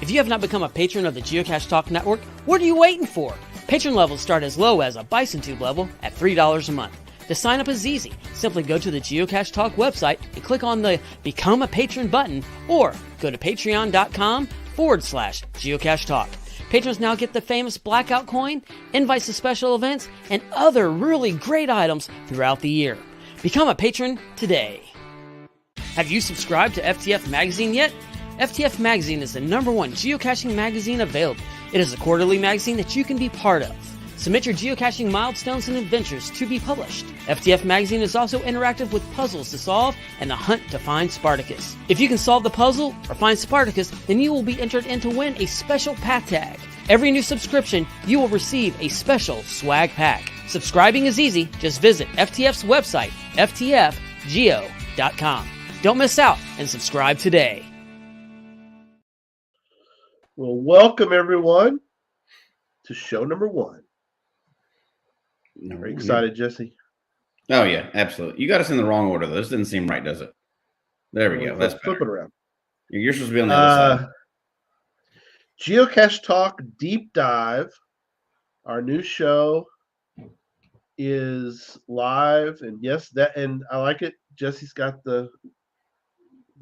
If you have not become a patron of the Geocache Talk Network, what are you waiting for? Patron levels start as low as a Bison Tube level at $3 a month. To sign up is easy. Simply go to the Geocache Talk website and click on the Become a Patron button, or go to patreon.com/Geocache Talk. Patrons now get the famous Blackout coin, invites to special events, and other really great items throughout the year. Become a patron today. Have you subscribed to FTF Magazine yet? FTF Magazine is the #1 geocaching magazine available. It is a quarterly magazine that you can be part of. Submit your geocaching milestones and adventures to be published. FTF Magazine is also interactive with puzzles to solve and the hunt to find Spartacus. If you can solve the puzzle or find Spartacus, then you will be entered in to win a special pack tag. Every new subscription, you will receive a special swag pack. Subscribing is easy. Just visit FTF's website, ftfgeo.com. Don't miss out and subscribe today. Well, welcome everyone to show number 1. Are you excited, Jesse? Oh yeah, absolutely. You got us in the wrong order though. This didn't seem right, does it? There we go. That's flip it around. You're supposed to be on the other side. Geocache Talk Deep Dive. Our new show is live, and yes, and I like it. Jesse's got the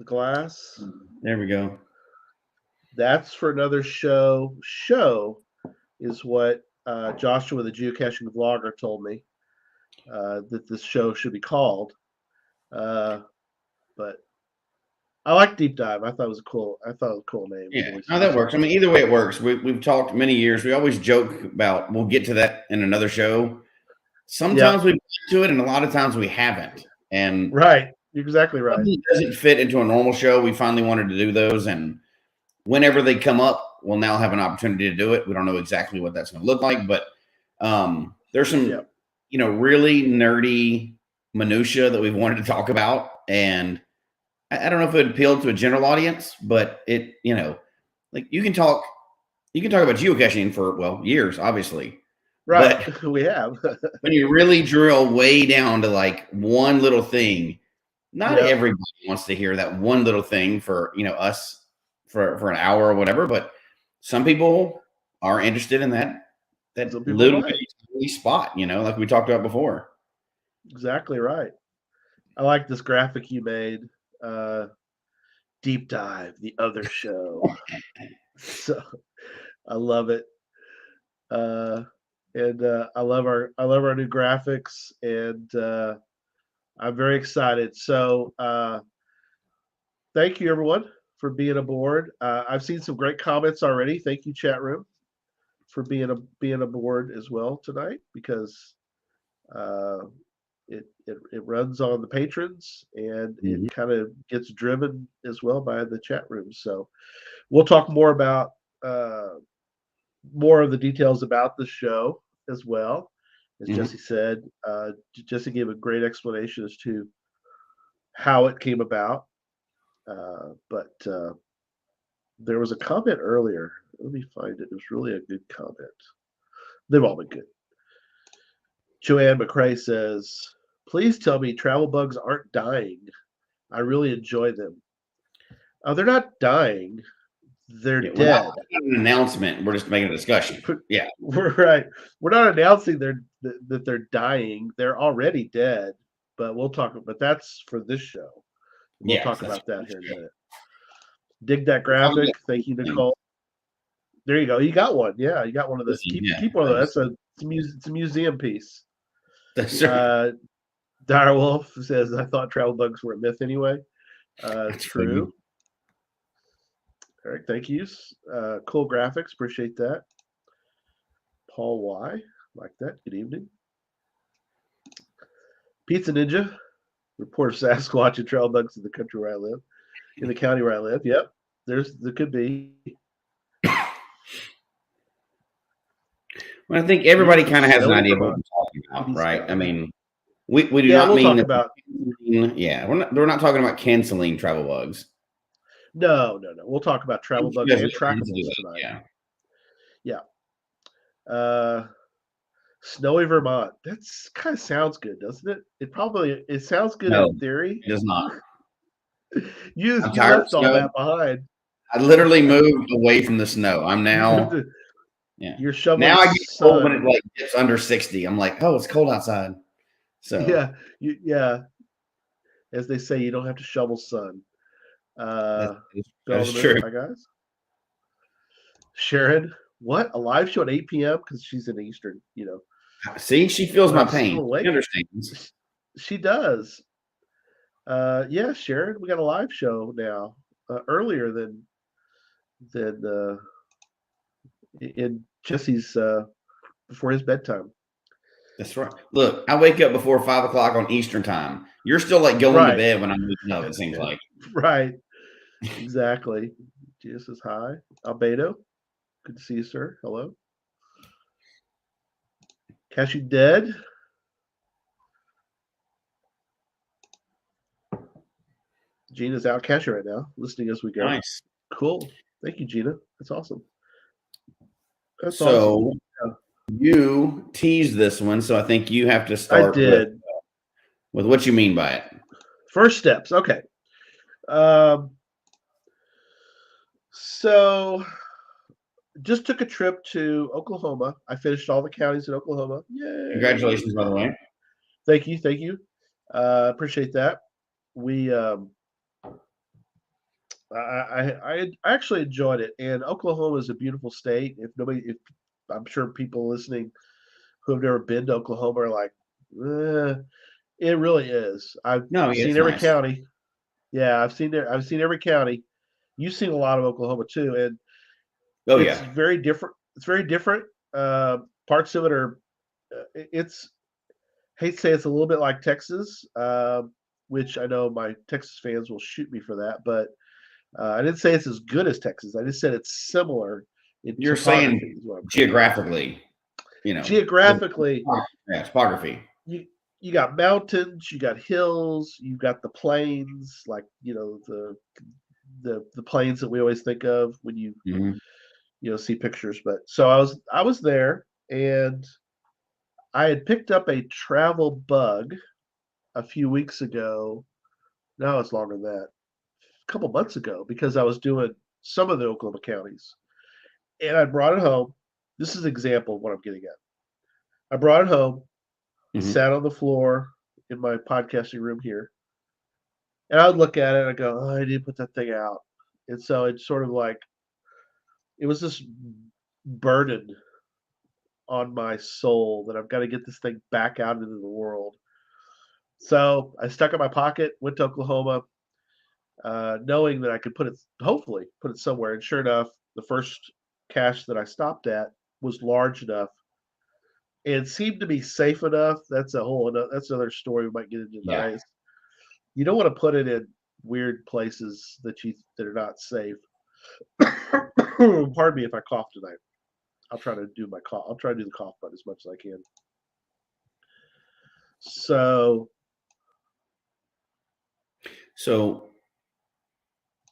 glass. There we go. That's for another show. Show is what Joshua, the geocaching vlogger, told me that this show should be called. But I like Deep Dive. I thought it was a cool name. Yeah, no, that works. I mean, either way it works. We've talked many years. We always joke about we'll get to that in another show. Sometimes we get to it, and a lot of times we haven't. And right, you're exactly right. It doesn't fit into a normal show. We finally wanted to do those, and whenever they come up, we'll now have an opportunity to do it. We don't know exactly what that's going to look like, but there's some, really nerdy minutia that we've wanted to talk about. And I don't know if it would appeal to a general audience, but it, like you can talk about geocaching for, years, obviously. Right. But we have. When you really drill way down to like one little thing, not everybody wants to hear that one little thing for, us for an hour or whatever, but some people are interested in that little spot, like we talked about before. Exactly right. I like this graphic you made. Deep Dive, the other show. So I love it. And I love our new graphics, and I'm very excited. So thank you everyone for being aboard. I've seen some great comments already. Thank you, chat room, for being aboard as well tonight, because it runs on the patrons, and it kind of gets driven as well by the chat room. So we'll talk more about more of the details about the show as well. As Jesse said, Jesse gave a great explanation as to how it came about. But there was a comment earlier. Let me find it. It was really a good comment. They've all been good. Joanne McCrae says, "Please tell me travel bugs aren't dying. I really enjoy them." They're not dying. They're dead. We're not an announcement. We're just making a discussion. Yeah, we're right. We're not announcing that they're dying. They're already dead. But we'll talk. But that's for this show. We'll talk about that here in a minute. Dig that graphic. Thank you, Nicole. There you go. You got one. Yeah, you got one of those. Keep one of those. It's a museum piece. That's right. Direwolf says, "I thought travel bugs were a myth anyway." True. Funny. All right, thank you. Cool graphics. Appreciate that. Paul Y. Like that. Good evening. Pizza Ninja. Report of Sasquatch and trail bugs in the country where I live. In the county where I live. Yep. There could be. Well, I think everybody kind of has an idea of what we're talking about, right? I mean, we do not mean about. We're not talking about canceling travel bugs. No. We'll talk about travel bugs and trackables tonight. Yeah. Snowy Vermont. That's kind of sounds good, doesn't it? It sounds good in theory. It does not. You left all that behind. I literally moved away from the snow. I'm now, yeah. You're shoveling Now I get cold when it sun. like gets under 60. I'm like, oh, it's cold outside. So Yeah. As they say, you don't have to shovel sun. that's true. Hi guys. Sharon, what? A live show at 8 p.m. because she's in Eastern, See, she feels When my I'm still pain. awake. She understands. She does. Yeah, Sharon, we got a live show now. Earlier than in Jesse's before his bedtime. That's right. Look, I wake up before 5 o'clock on Eastern time. You're still like going to bed when I'm waking up, it seems like. Right. Exactly. Jesus says hi. Albedo. Good to see you, sir. Hello. Cash, you dead? Gina's out caching right now, listening as we go. Nice. Cool. Thank you, Gina. That's awesome. That's awesome. You teased this one, so I think you have to start with what you mean by it. First steps. Okay. So just took a trip to Oklahoma. I finished all the counties in Oklahoma. Yay. Congratulations, by the way. Thank you. Appreciate that. We I actually enjoyed it, and Oklahoma is a beautiful state. If I'm sure people listening who have never been to Oklahoma are like, it really is. I've seen every county. Yeah, I've seen every county. You've seen a lot of Oklahoma too, and it's very different. It's very different. Parts of it are. It's hate to say it's a little bit like Texas, which I know my Texas fans will shoot me for that, but I didn't say it's as good as Texas. I just said it's similar. You're saying geographically, geographically, topography. You got mountains, you got hills, you got the plains, like the plains that we always think of when you see pictures. But so I was there, and I had picked up a travel bug a few weeks ago. No, it's longer than that. A couple months ago, because I was doing some of the Oklahoma counties, and I brought it home. This is an example of what I'm getting at. I brought it home, sat on the floor in my podcasting room here, and I would look at it and I go, oh, I need to put that thing out. And so it's sort of like it was this burden on my soul that I've got to get this thing back out into the world. So I stuck it in my pocket, went to Oklahoma, knowing that I could hopefully put it somewhere. And sure enough, the first cache that I stopped at was large enough and seemed to be safe enough. That's another story we might get into tonight. You don't want to put it in weird places that are not safe. Pardon me if I cough tonight. I'll try to do the cough button as much as I can. So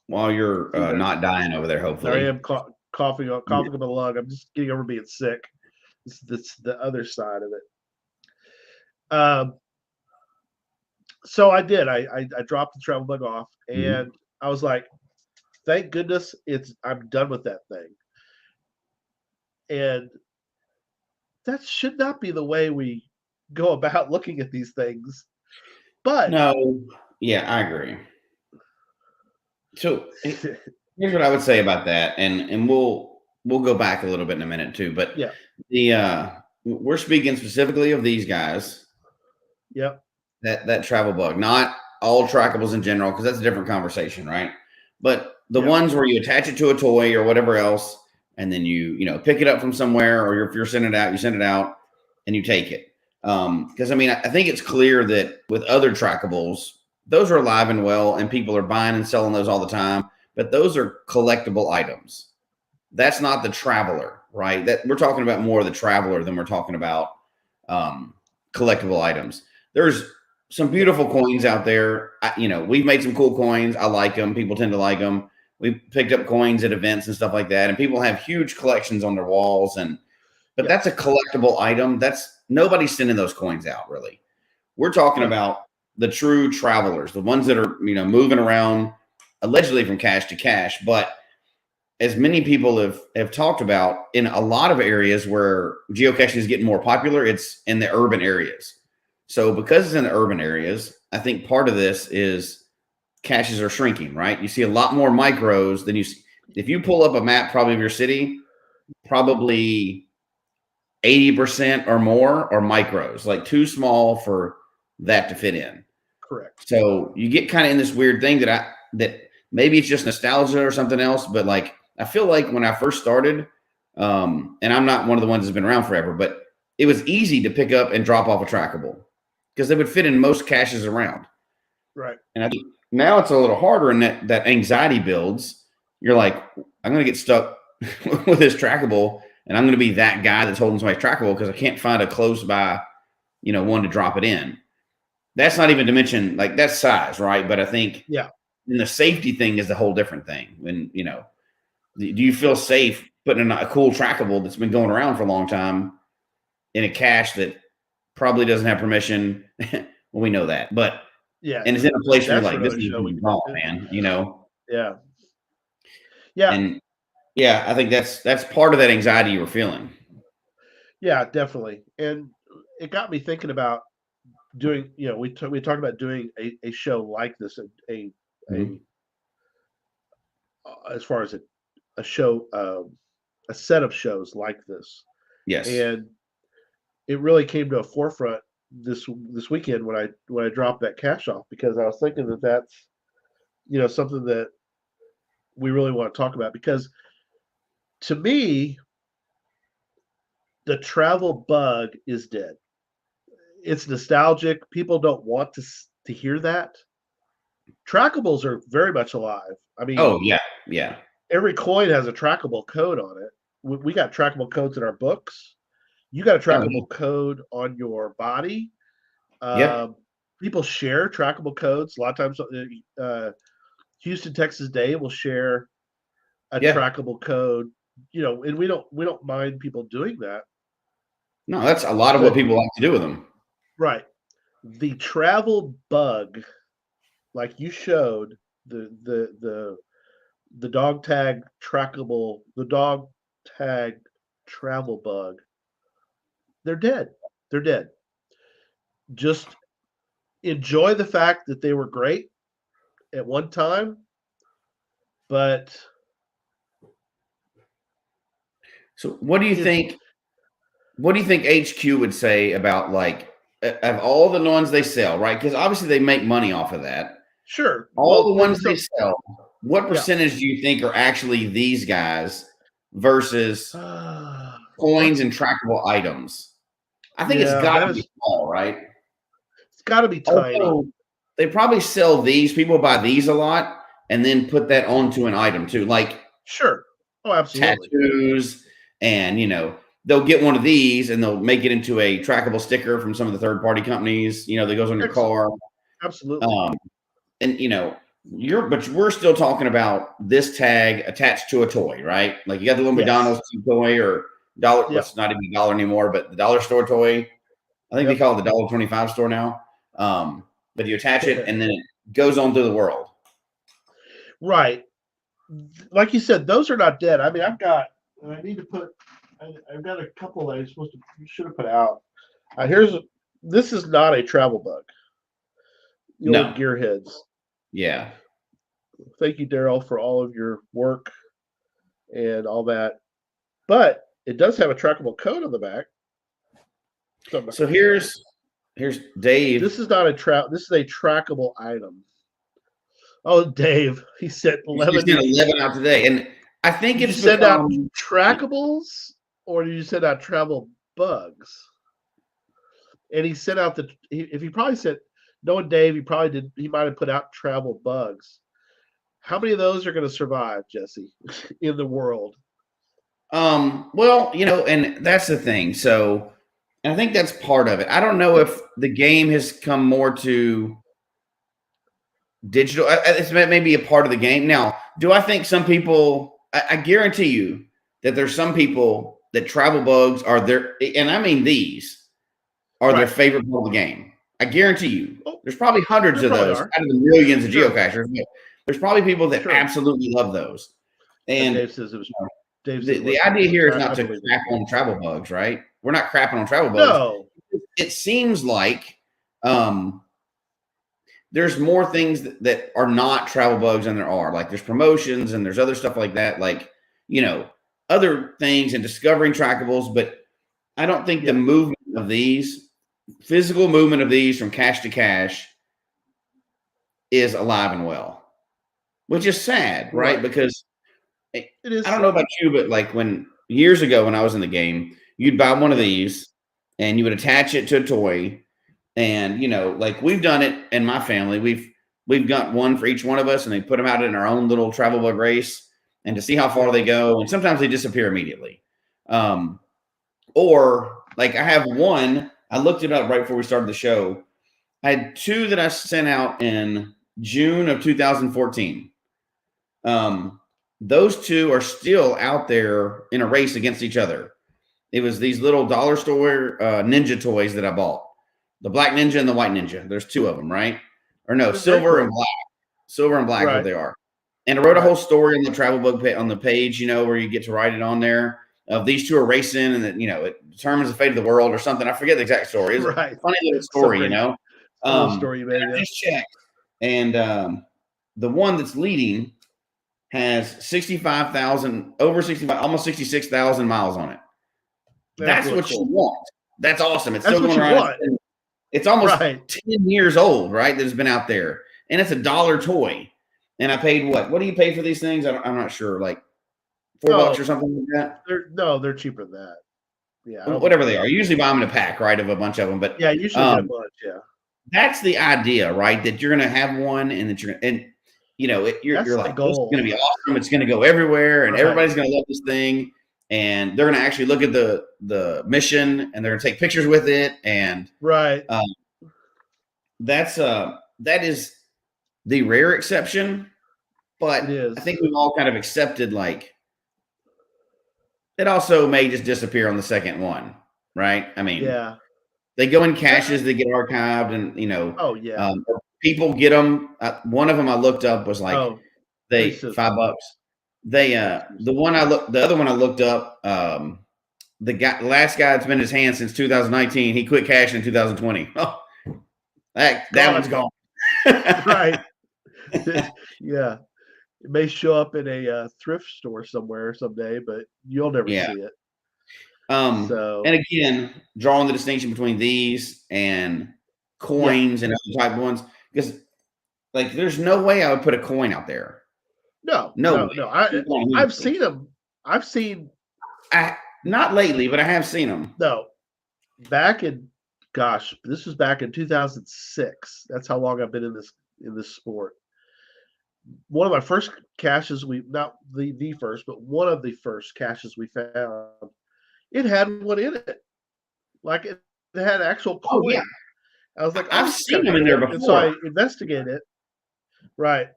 while you're not dying over there, hopefully. I am coughing up my lung. I'm just getting over being sick. That's the other side of it. So I did. I dropped the travel bug off, and I was like, thank goodness I'm done with that thing. And that should not be the way we go about looking at these things. But no, yeah, I agree. So here's what I would say about that, and we'll go back a little bit in a minute too. But we're speaking specifically of these guys. Yep. That travel bug, not all trackables in general, because that's a different conversation, right? But the ones where you attach it to a toy or whatever else, and then you pick it up from somewhere, or if you're sending it out, you send it out and you take it. Because I think it's clear that with other trackables, those are alive and well, and people are buying and selling those all the time. But those are collectible items. That's not the traveler, right? That we're talking about more of the traveler than we're talking about collectible items. There's some beautiful coins out there. We've made some cool coins. I like them. People tend to like them. We picked up coins at events and stuff like that, and people have huge collections on their walls. But that's a collectible item. Nobody's sending those coins out, really. We're talking about the true travelers, the ones that are moving around, allegedly from cache to cache, but as many people have talked about, in a lot of areas where geocaching is getting more popular, it's in the urban areas. So because it's in the urban areas, I think part of this is caches are shrinking, right? You see a lot more micros than you see. If you pull up a map probably of your city, probably 80% or more are micros, like too small for that to fit in. Correct. So you get kind of in this weird thing that maybe it's just nostalgia or something else, but like I feel like when I first started, and I'm not one of the ones that's been around forever, but it was easy to pick up and drop off a trackable because they would fit in most caches around. Right. And I think now it's a little harder, and that anxiety builds. You're like, I'm going to get stuck with this trackable, and I'm going to be that guy that's holding somebody's trackable because I can't find a close by, one to drop it in. That's not even to mention like that's size, right? But I think and the safety thing is a whole different thing. When do you feel safe putting in a cool trackable that's been going around for a long time in a cache that probably doesn't have permission? Well, we know that, but and it's in a place where you're like, this is wrong, man. Yeah. And I think that's part of that anxiety you were feeling. Yeah, definitely. And it got me thinking about doing, we talked about doing a show like this, as far as a show, a set of shows like this. Yes. And it really came to a forefront this weekend when I dropped that cache off, because I was thinking that's something that we really want to talk about, because to me the travel bug is dead. It's nostalgic. People don't want to hear that. Trackables are very much alive. I mean, oh yeah. Every coin has a trackable code on it. We got trackable codes in our books. You got a trackable code on your body. People share trackable codes. A lot of times, Houston, Texas Day will share a trackable code. And we don't mind people doing that. No, that's a lot of what people like to do with them. Right. The travel bug, like you showed, the dog tag trackable, the dog tag travel bug, they're dead. They're dead. Just enjoy the fact that they were great at one time, but so what do you think? What do you think HQ would say about, like, of all the ones they sell, right? Because obviously they make money off of that. Sure. All the ones they sell, what percentage do you think are actually these guys versus coins and trackable items? I think it's got to be small, right? It's got to be tiny. Also, they probably sell these. People buy these a lot and then put that onto an item too, like sure. Oh, absolutely. Tattoos, and they'll get one of these and they'll make it into a trackable sticker from some of the third-party companies, that goes on your car. Absolutely. And but we're still talking about this tag attached to a toy, right? Like you got the little McDonald's toy or dollar. Yep. It's not even a dollar anymore, but the dollar store toy. I think they call it the $1.25 store now. But you attach it and then it goes on through the world. Right. Like you said, those are not dead. I mean, I've got a couple that I should have put out. This is not a travel bug. No. Gearheads. Yeah. Thank you, Daryl, for all of your work and all that. But it does have a trackable code on the back. So here's Dave. This is not this is a trackable item. Oh, Dave, he sent 11. He sent 11 out today, and I think it's send out trackables, or did you send out travel bugs? And he sent out if he probably said, knowing Dave, he might have put out travel bugs. How many of those are going to survive, Jesse, in the world? Well, and that's the thing. So I think that's part of it. I don't know if the game has come more to digital. It's maybe a part of the game. Now, do I think some people, I guarantee you that there's some people that travel bugs are their, and I mean these, are their favorite part of the game. I guarantee you. There's probably hundreds of those out of the millions of geocachers. There's probably people that absolutely love those. And Dave says it was. The idea here is not to crap on travel bugs, right? We're not crapping on travel bugs. No. It seems like there's more things that are not travel bugs than there are. Like there's promotions and there's other stuff like that, like, other things and discovering trackables. But I don't think the movement of these, physical movement of these from cache to cache is alive and well, which is sad, right? Because it is. I don't know about you, but like years ago when I was in the game, you'd buy one of these and you would attach it to a toy. And, like we've done it in my family, we've got one for each one of us and they put them out in our own little travel bug race and to see how far they go. And sometimes they disappear immediately. Or like I have one, I looked it up right before we started the show. I had two that I sent out in June of 2014. Those two are still out there in a race against each other. It was these little dollar store ninja toys that I bought. The black ninja and the white ninja. There's two of them, right? Or no, silver and black. Silver and black, what they are. And I wrote a whole story on the travel bug on the page, where you get to write it on there. Of these two are racing, and that it determines the fate of the world or something. I forget the exact story. It's a funny little story, Story you made. I just checked, and the one that's leading has 65,000, over 65, almost 66,000 miles on it. That's really what you want. That's awesome. It's still going around. It's almost 10 years old, right? That has been out there, and it's $1 toy. And I paid what? What do you pay for these things? I'm not sure, like $4 or something like that. They're cheaper than that. Yeah, whatever they are. You usually buy them in a pack, right? Of a bunch of them, but usually get a bunch. Yeah, that's the idea, right? That you're going to have one, and that you're like, this is going to be awesome. It's going to go everywhere, and everybody's going to love this thing. And they're going to actually look at the mission, and they're going to take pictures with it. And that is the rare exception. But I think we've all kind of accepted, like, it also may just disappear on the second one, right? I mean, they go in caches, they get archived, and people get them. One of them I looked up was like $5. The other one I looked up, the last guy that's been in his hand since 2019, he quit caching in 2020. Oh, that one's gone. Right. Yeah. It may show up in a thrift store somewhere someday, but you'll never see it. And again, drawing the distinction between these and coins and other type of ones, because like there's no way I would put a coin out there. No. I've seen them. Not lately, but I have seen them. No, this was back in 2006. That's how long I've been in this sport. One of my first caches, not the first, but one of the first caches we found, it had one in it. Like it had actual coin. Oh, yeah. I was like, I've seen them in there before. And so I investigated it. Right.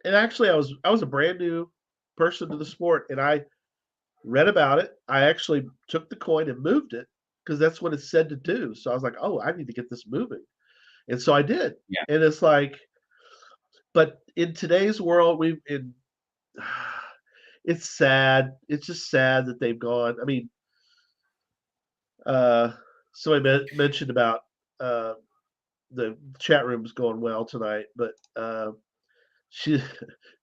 And actually, I was a brand new person to the sport, and I read about it. I actually took the coin and moved it because that's what it said to do. So I was like, oh, I need to get this moving. And so I did. Yeah. And it's like, but in today's world, it's sad. It's just sad that they've gone. I mean, somebody mentioned about the chat room's going well tonight, but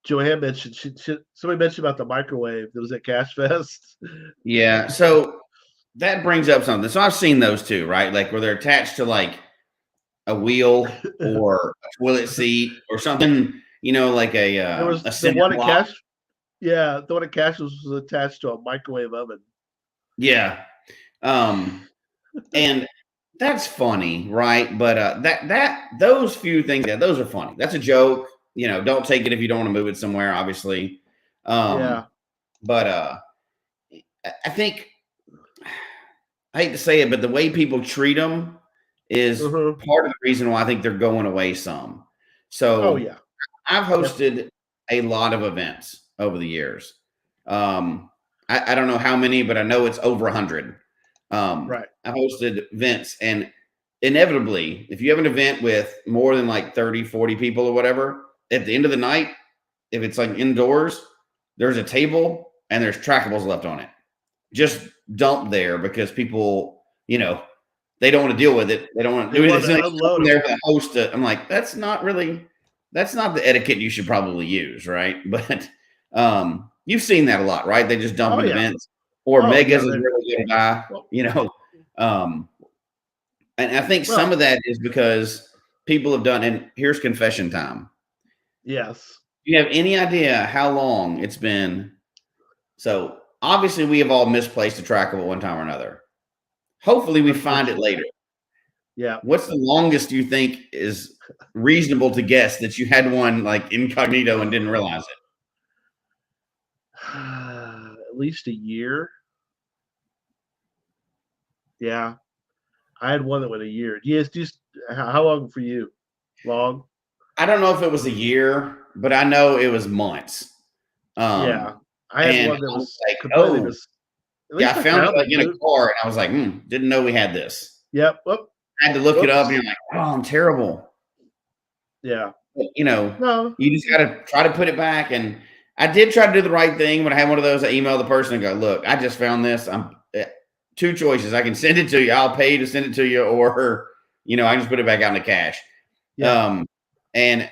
Joanne mentioned somebody mentioned about the microwave that was at Cache Fest. Yeah, so that brings up something. So I've seen those too, right? Like where they're attached to like a wheel or a toilet seat or something, like there was the one at Cache. Yeah, the one at Cache was attached to a microwave oven. Yeah. And that's funny, right? But those few things, those are funny. That's a joke. Don't take it if you don't want to move it somewhere, obviously. But I think, I hate to say it, but the way people treat them is part of the reason why I think they're going away some. So I've hosted a lot of events over the years. I don't know how many, but I know it's over 100. Right. I hosted events, and inevitably, if you have an event with more than like 30, 40 people or whatever, at the end of the night, if it's like indoors, there's a table and there's trackables left on it. Just dump there because people, you know, they don't want to deal with it. They don't want to do it. There for the host. I'm like, that's not the etiquette you should probably use, right? But you've seen that a lot, right? They just dump in events or megas is where they die, you know. And I think some of that is because people have done, and here's confession time. Yes. Do you have any idea how long it's been? So obviously we have all misplaced a trackable one time or another. Hopefully we find it later. Yeah. What's the longest you think is reasonable to guess that you had one like incognito and didn't realize it? At least a year. Yeah. I had one that went a year. Yes, just how long for you? Long? I don't know if it was a year, but I know it was months. Yeah. I had one that was like, completely I found it like in a car and I was like, didn't know we had this. Yep. Whoop. I had to look it up and you're like, oh, I'm terrible. Yeah. But, you know, you just got to try to put it back. And I did try to do the right thing when I had one of those. I emailed the person and go, look, I just found this. I'm two choices. I can send it to you. I'll pay to send it to you, or, you know, I can just put it back out in the cash. Yeah. And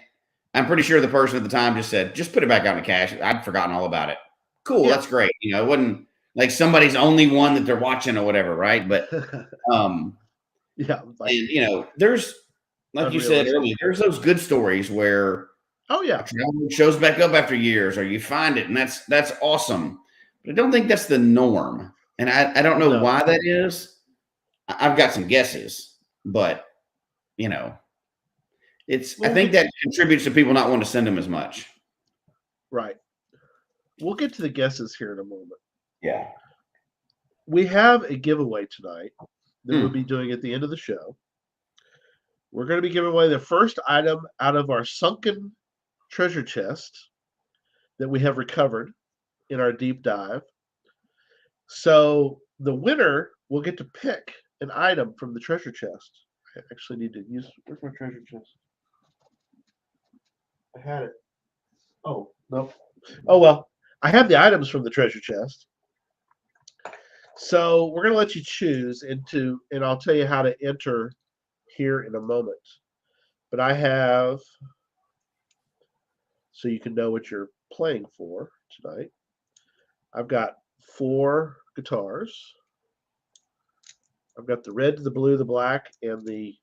I'm pretty sure the person at the time just said, just put it back out in the cash. I'd forgotten all about it. Cool. Yeah. That's great. You know, it wasn't like somebody's only one that they're watching or whatever. Right. But, yeah. Like, and, you know, there's, like you said earlier, there's those good stories where, it shows back up after years, or you find it, and that's awesome. But I don't think that's the norm. And I don't know why that is. I've got some guesses, but, you know, I think that contributes to people not wanting to send them as much. Right. We'll get to the guesses here in a moment. Yeah. We have a giveaway tonight that we'll be doing at the end of the show. We're going to be giving away the first item out of our sunken treasure chest that we have recovered in our deep dive. So the winner will get to pick an item from the treasure chest. I actually need to use, where's my treasure chest? I had it. Oh, no. Oh, well, I have the items from the treasure chest. So we're going to let you choose and I'll tell you how to enter here in a moment. But I have, so you can know what you're playing for tonight, I've got 4 guitars. I've got the red, the blue, the black, and the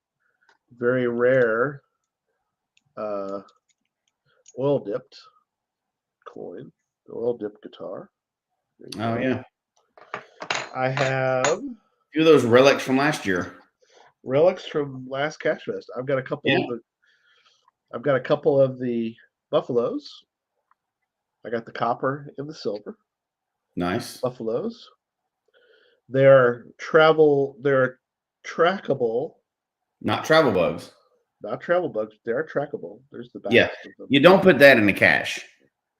very rare oil dipped coin, the oil dipped guitar. Oh, yeah. I have a few of those relics from last year. Relics from last Cache Fest. I've got a couple of the buffaloes. I got the copper and the silver. Nice. Buffaloes. They're trackable. Not travel bugs. Not travel bugs. They are trackable. There's the back. Yeah. You don't put that in the cache.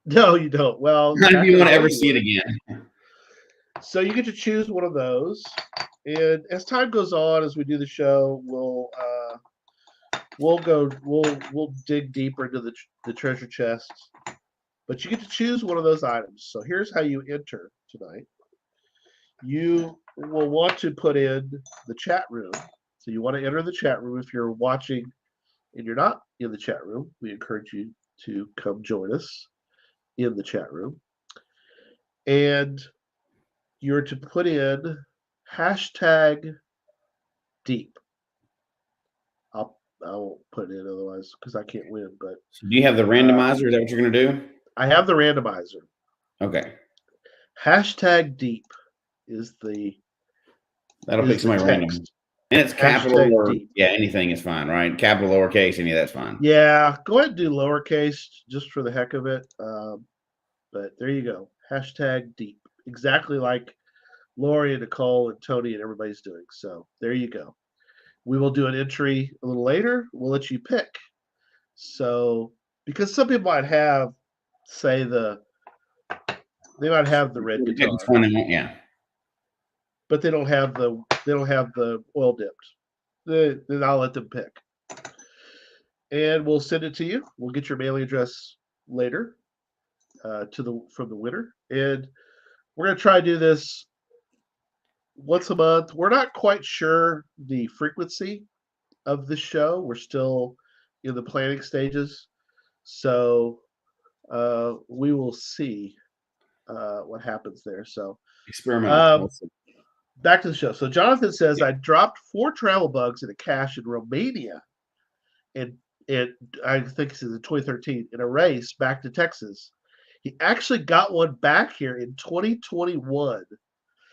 No, you don't. Well, not if you want to ever see it again. So you get to choose one of those. And as time goes on, as we do the show, we'll dig deeper into the treasure chest. But you get to choose one of those items. So here's how you enter tonight. You will want to put in the chat room. So you want to enter the chat room. If you're watching and you're not in the chat room, we encourage you to come join us in the chat room. And you're to put in hashtag deep. I won't put it in otherwise because I can't win. But so do you have the randomizer? Is that what you're going to do? I have the randomizer. Okay. Hashtag deep is the. That'll pick somebody random. And it's capital or deep. Yeah, anything is fine, right? Capital, lowercase, any of that's fine. Yeah, go ahead and do lowercase just for the heck of it. But there you go. Hashtag deep. Exactly like Lori and Nicole and Tony and everybody's doing. So there you go. We will do an entry a little later. We'll let you pick. So because some people might have, say they might have the red guitar. Yeah. But they don't have the oil dipped. Then I'll let them pick. And we'll send it to you. We'll get your mailing address later. from the winner, and we're gonna try to do this once a month. We're not quite sure the frequency of the show. We're still in the planning stages, so we will see what happens there. So, Experimental. um, back to the show. So Jonathan says, I dropped 4 travel bugs in a cache in Romania, and I think this is in 2013 in a race back to Texas. He actually got one back here in 2021.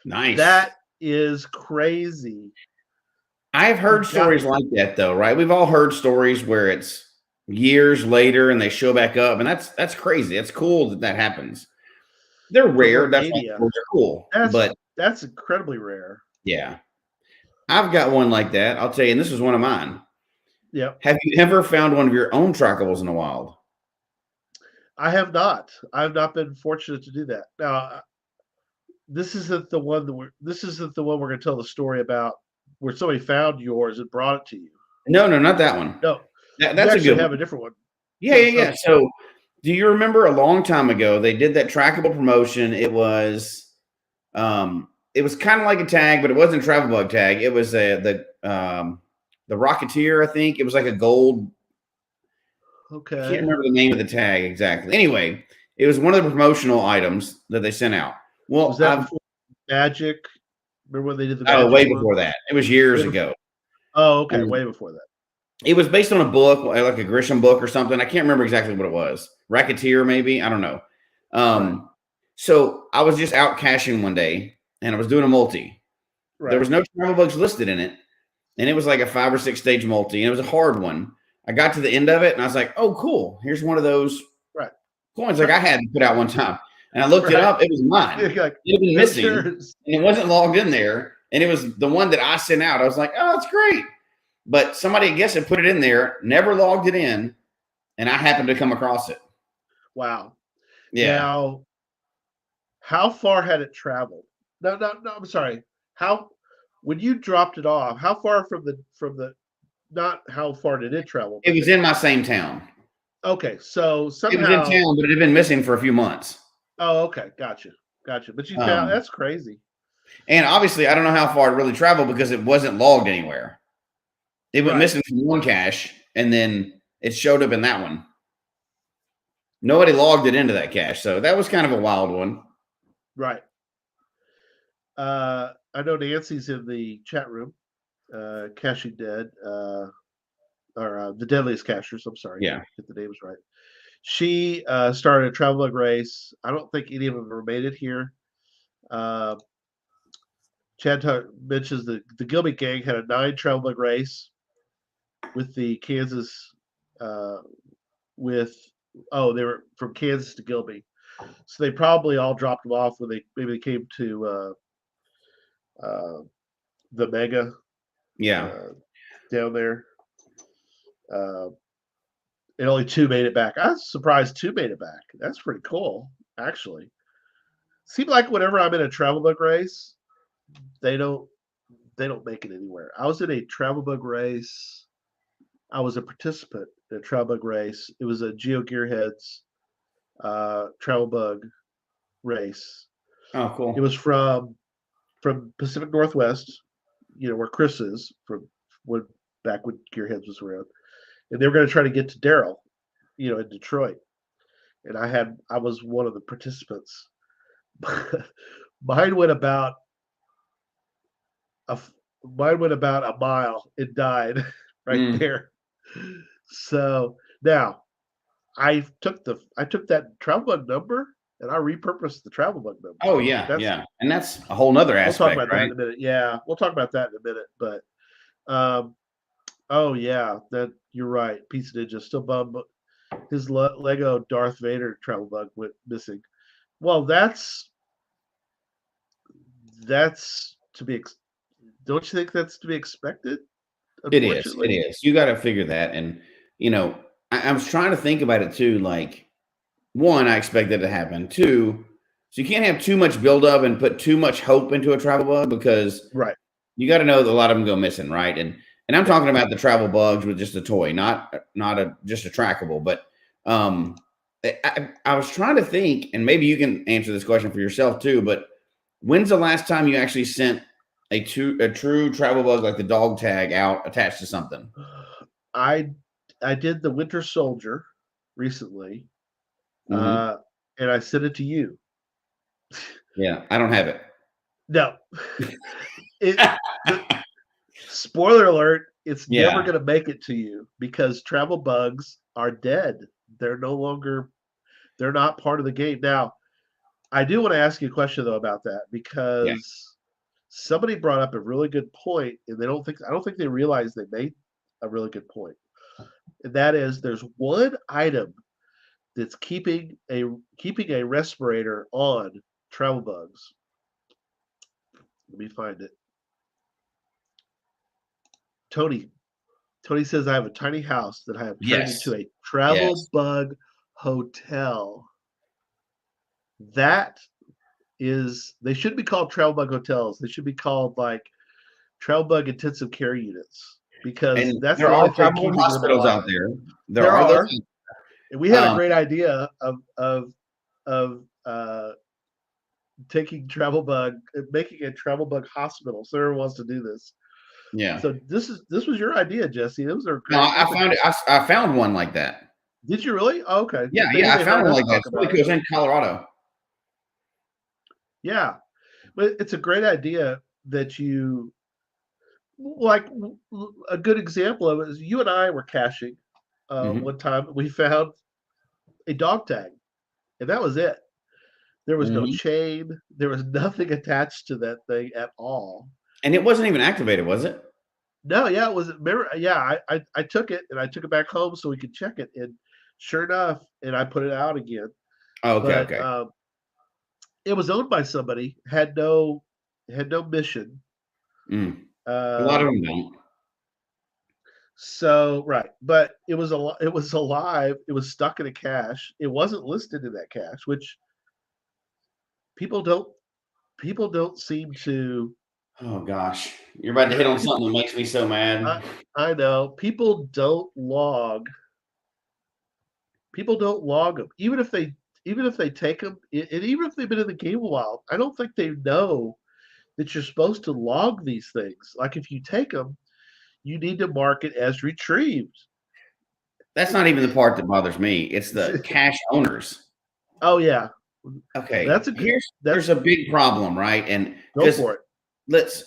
Nice. That is crazy. I've heard stories like that, though, right? We've all heard stories where it's years later and they show back up, and that's crazy. That's cool that happens. They're rare. That's why they're cool. That's incredibly rare. Yeah. I've got one like that. I'll tell you, and this is one of mine. Yeah. Have you ever found one of your own trackables in the wild? I have not. I've not been fortunate to do that. Now, this isn't the one we're going to tell the story about where somebody found yours and brought it to you. No, not that one. No, that's a good one. Have a different one. Yeah. So, do you remember a long time ago they did that trackable promotion? It was kind of like a tag, but it wasn't a travel bug tag. It was the Rocketeer, I think. It was like a gold. Okay. I can't remember the name of the tag exactly. Anyway, it was one of the promotional items that they sent out. Well, was that before Magic? Remember when they did the Magic? Oh, way before that. It was years ago. Oh, okay. Way before that. It was based on a book, like a Grisham book or something. I can't remember exactly what it was. Racketeer, maybe. I don't know. So I was just out caching one day, and I was doing a multi. Right. There was no travel bugs listed in it, and it was like a 5 or 6 stage multi, and it was a hard one. I got to the end of it, and I was like, "Oh, cool! Here's one of those coins like I had to put out one time." And I looked it up; it was mine. It had been missing, and it wasn't logged in there. And it was the one that I sent out. I was like, "Oh, that's great!" But somebody, I guess, had put it in there, never logged it in, and I happened to come across it. Wow! Yeah. Now, how far had it traveled? No. I'm sorry. When you dropped it off, how far from the not how far did it travel? It was in my same town. Okay, so somehow it was in town, but it had been missing for a few months. Oh, okay, gotcha. But you found that's crazy. And obviously, I don't know how far it really traveled because it wasn't logged anywhere. It went missing from one cache, and then it showed up in that one. Nobody logged it into that cache, so that was kind of a wild one. Right. I know Nancy's in the chat room. Caching Dead, or the Deadliest Cachers. I'm sorry, yeah, get the names right. She started a travel bug race. I don't think any of them ever made it here. Chad mentions the Gilby gang had a 9 travel bug race with the Kansas. They were from Kansas to Gilby, so they probably all dropped them off when they came to the Mega. Yeah, down there. And only 2 made it back. I was surprised 2 made it back. That's pretty cool, actually. Seemed like whenever I'm in a travel bug race, they don't make it anywhere. I was in a travel bug race. I was a participant in a travel bug race. It was a Geo Gearheads travel bug race. Oh, cool. It was from Pacific Northwest, where Chris is back when Gearheads was around, and they were going to try to get to Darrell, in Detroit, and I was one of the participants. Mine went about a mile. It died right there. So now I took that travel bug number and I repurposed the travel bug number. Oh yeah, and that's a whole nother aspect. We'll talk about that in a minute. Yeah, we'll talk about that in a minute. But oh yeah, that you're right. Pizza Ninja still bummed his Lego Darth Vader travel bug went missing. Well, that's to be. Don't you think that's to be expected? It is. You got to figure that, and I was trying to think about it too. Like, one, I expect that to happen. 2, so you can't have too much buildup and put too much hope into a travel bug because you got to know that a lot of them go missing, right? And I'm talking about the travel bugs with just a toy, not just a trackable. But I was trying to think, and maybe you can answer this question for yourself too, but when's the last time you actually sent a true travel bug like the dog tag out attached to something? I did the Winter Soldier recently, Mm-hmm. and I sent it to you. Yeah, I don't have it. No, spoiler alert, it's never Yeah. going to make it to you because travel bugs are dead. They're no longer, they're not part of the game. Now, I do want to ask you a question though about that Yeah. because somebody brought up a really good point, and I don't think they realize they made a really good point. And that is there's one item that's keeping a respirator on travel bugs. Let me find it. Tony. Tony says I have a tiny house that I have turned Yes. into a travel Yes. bug hotel. That is, they shouldn't be called travel bug hotels. They should be called like travel bug intensive care units because And that's there the only are thing travel keeping them hospitals out alive. there. There There are those. are, and we had a Um, great idea of taking travel bug, making a travel bug hospital. So everyone wants to do this. yeah. So this was your idea, Jesse. Those are No, great. I found it. I found one like that. Did you really? Oh, okay. Yeah, Maybe yeah, I they found heard one us like that. talk It's really about cool. it. It's in Colorado. Yeah, but it's a great idea that you like. A good example of it is you and I were caching Mm-hmm. one time. We found a dog tag, and that was it. There was no Mm-hmm. chain. There was nothing attached to that thing at all. And it wasn't even activated, was it? No, yeah, it was. Remember, yeah, I took it and I took it back home so we could check it, and sure enough, and I put it out again. Oh, okay, But okay. it was owned by somebody, had no mission. Mm. A lot of Um, them don't. so right, but it was alive. It was stuck in a cache. It wasn't listed in that cache, which people don't people don't seem to. Oh gosh, you're about to hit on something that makes me so mad. I, I know people don't log. People don't log them, even if they take them, and even if they've been in the game a while. I don't think they know that you're supposed to log these things. Like if you take them, you need to mark it as retrieved. That's not even the part that bothers me. It's the cash owners. Oh yeah, Okay, that's a good. here's a big problem, right? And Go because for it. let's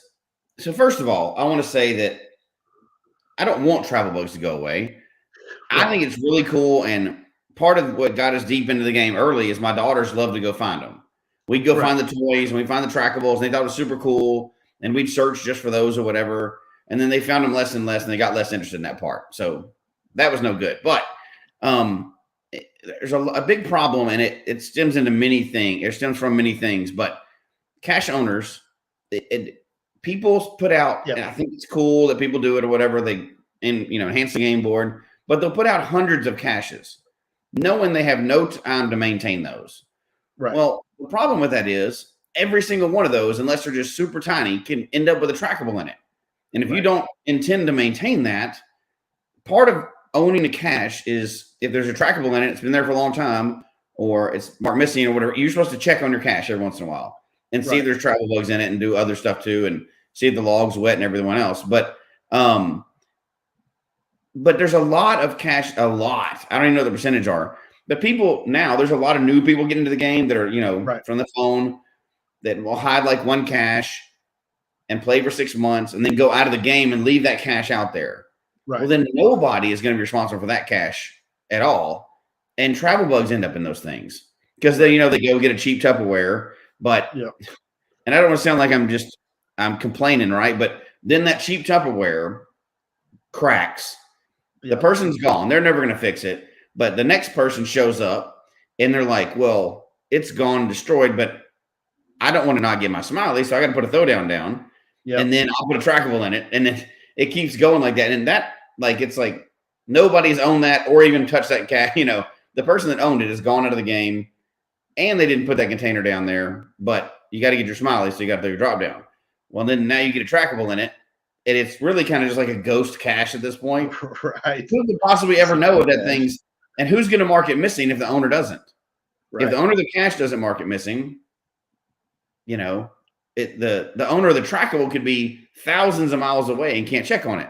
so first of all, I want to say that I don't want travel bugs to go away. I Right, think it's really cool, and part of what got us deep into the game early is my daughters love to go find them. We'd go right, find the toys and we'd find the trackables, and they thought it was super cool, and we'd search just for those or whatever. And then they found them less and less, and they got less interested in that part. So that was no good. But um, there's a big problem, and it stems into many things. It stems from many things, but cash owners, people put out, and yep, I think it's cool that people do it or whatever. They enhance the game board, but they'll put out hundreds of caches, knowing they have no time to maintain those. right, Well, the problem with that is every single one of those, unless they're just super tiny, can end up with a trackable in it. And if you right, don't intend to maintain that, part of owning a cache is if there's a trackable in it, it's been there for a long time, or it's marked missing or whatever, you're supposed to check on your cache every once in a while and see if right, there's travel bugs in it and do other stuff too and see if the log's wet and everyone else. But there's a lot of cache, a lot. I don't even know what the percentage are. But people now, there's a lot of new people getting into the game that are, right, from the phone that will hide like one cache and play for 6 months and then go out of the game and leave that cache out there. Well, right, then nobody is going to be responsible for that cache at all. And travel bugs end up in those things because they, right. they go get a cheap Tupperware. But, Yep, and I don't want to sound like I'm complaining, right? But then that cheap Tupperware cracks. The yep, person's gone. They're never going to fix it. But the next person shows up and they're like, well, it's gone, destroyed, but I don't want to not get my smiley. So I got to put a throwdown down and yep. then I'll put a trackable in it. And then it keeps going like that. And that, like, it's like nobody's owned that or even touched that cat. The person that owned it is gone out of the game and they didn't put that container down there, but you got to get your smiley. So you got to throw your drop down. Well, then now you get a trackable in it. And it's really kind of just like a ghost cache at this point. Right. Who could possibly ever know what that thing's And who's going to mark it missing if the owner doesn't? Right. If the owner of the cache doesn't mark it missing, you know, the owner of the trackable could be thousands of miles away and can't check on it.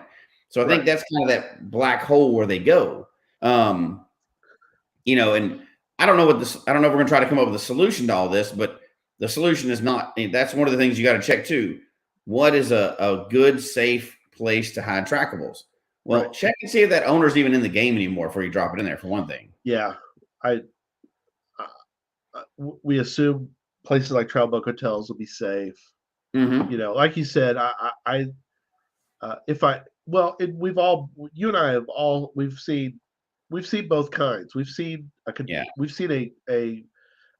So I think that's kind of that black hole where they go. You know, and I don't know if we're going to try to come up with a solution to all this, but the solution is not. That's one of the things you got to check too. What is a good, safe place to hide trackables? Well, check and see if that owner's even in the game anymore before you drop it in there, for one thing. Yeah, we assume places like travel bug hotels will be safe. Mm-hmm. You know, like you said, you and I have all we've seen both kinds. We've seen a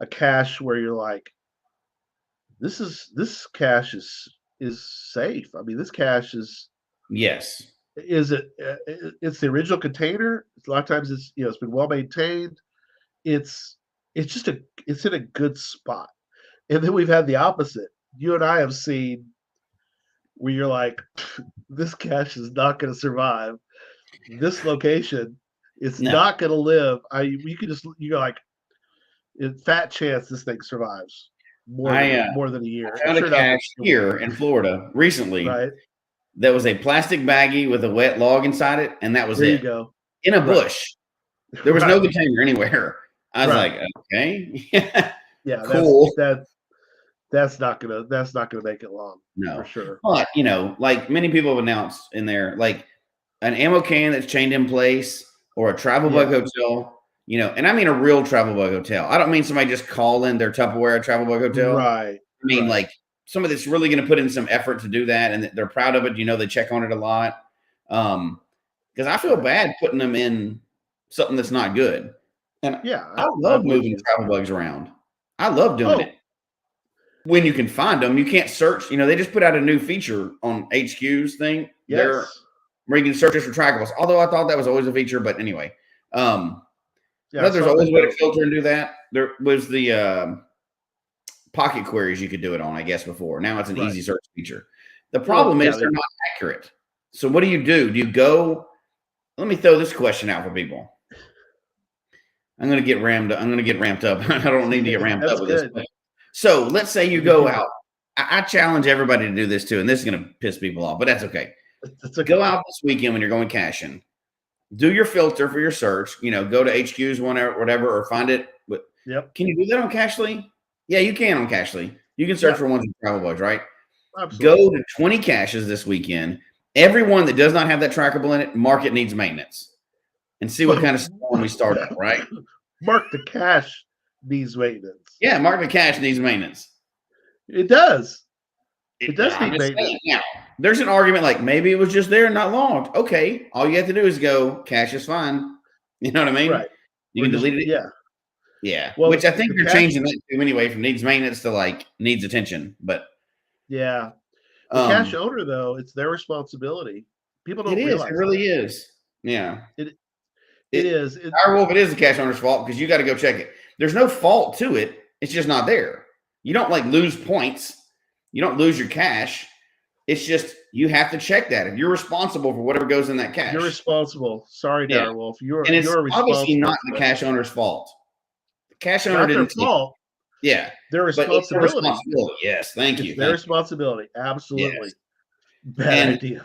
cache where you're like, this cache is safe. I mean, this cache is yes. It's the original container. A lot of times it's been well maintained. It's in a good spot. And then we've had the opposite. You and I have seen where you're like, this cache is not going to survive. This location, it's not going to live. You're like, fat chance this thing survives more than a year. I found a cache here in Florida recently. Right. That was a plastic baggie with a wet log inside it, and that was there it. You go. In a bush. There was no container anywhere. I was like, okay. Yeah, cool. That's not gonna make it long. No, for sure. But like many people have announced in there, like an ammo can that's chained in place, or a travel bug hotel. And I mean a real travel bug hotel. I don't mean somebody just call in their Tupperware travel bug hotel. Right. I mean like somebody that's really going to put in some effort to do that, and they're proud of it. They check on it a lot. Because I feel bad putting them in something that's not good. And I love moving travel bugs around. I love doing it. When you can find them, you can't search. They just put out a new feature on HQ's thing. Yes. Where you can search for trackables. Although I thought that was always a feature, but anyway. There's always a way to filter and do that. There was the pocket queries you could do it on, I guess, before. Now it's an easy search feature. The problem is they're not accurate. So what do? Do you go? Let me throw this question out for people. I'm going to get ramped up. I don't need to get ramped up with this. So let's say you go out. I challenge everybody to do this too, and this is going to piss people off, but that's okay. Go out this weekend when you're going caching. Do your filter for your search. Go to HQ's whatever, or find it. Yep. Can you do that on Cachely? Yeah, you can on Cachely. You can search for ones with travel bugs, right? Absolutely. Go to 20 caches this weekend. Everyone that does not have that trackable in it, mark it needs maintenance, and see what kind of storm we start up. Right? Mark the cache needs maintenance. Yeah, mark the cache needs maintenance. It does. It does need maintenance. Now, there's an argument like maybe it was just there and not logged. Okay, all you have to do is go cache is fine. You know what I mean? Right. You can delete it. Yeah. Yeah. Well, which I think you're changing that to anyway from needs maintenance to like needs attention. But yeah, the cache owner though, it's their responsibility. People don't realize it really is. Yeah. It is. Direwolf, it is the cache owner's fault because you got to go check it. There's no fault to it. It's just not there. You don't like lose points. You don't lose your cache. It's just you have to check that. If you're responsible for whatever goes in that cache. You're responsible. Sorry, Direwolf. You're obviously not the cache owner's fault. The cache owner didn't their fault. Yeah. Their responsibility. Yes, thank you. It's their responsibility. Absolutely. Yes. Bad idea.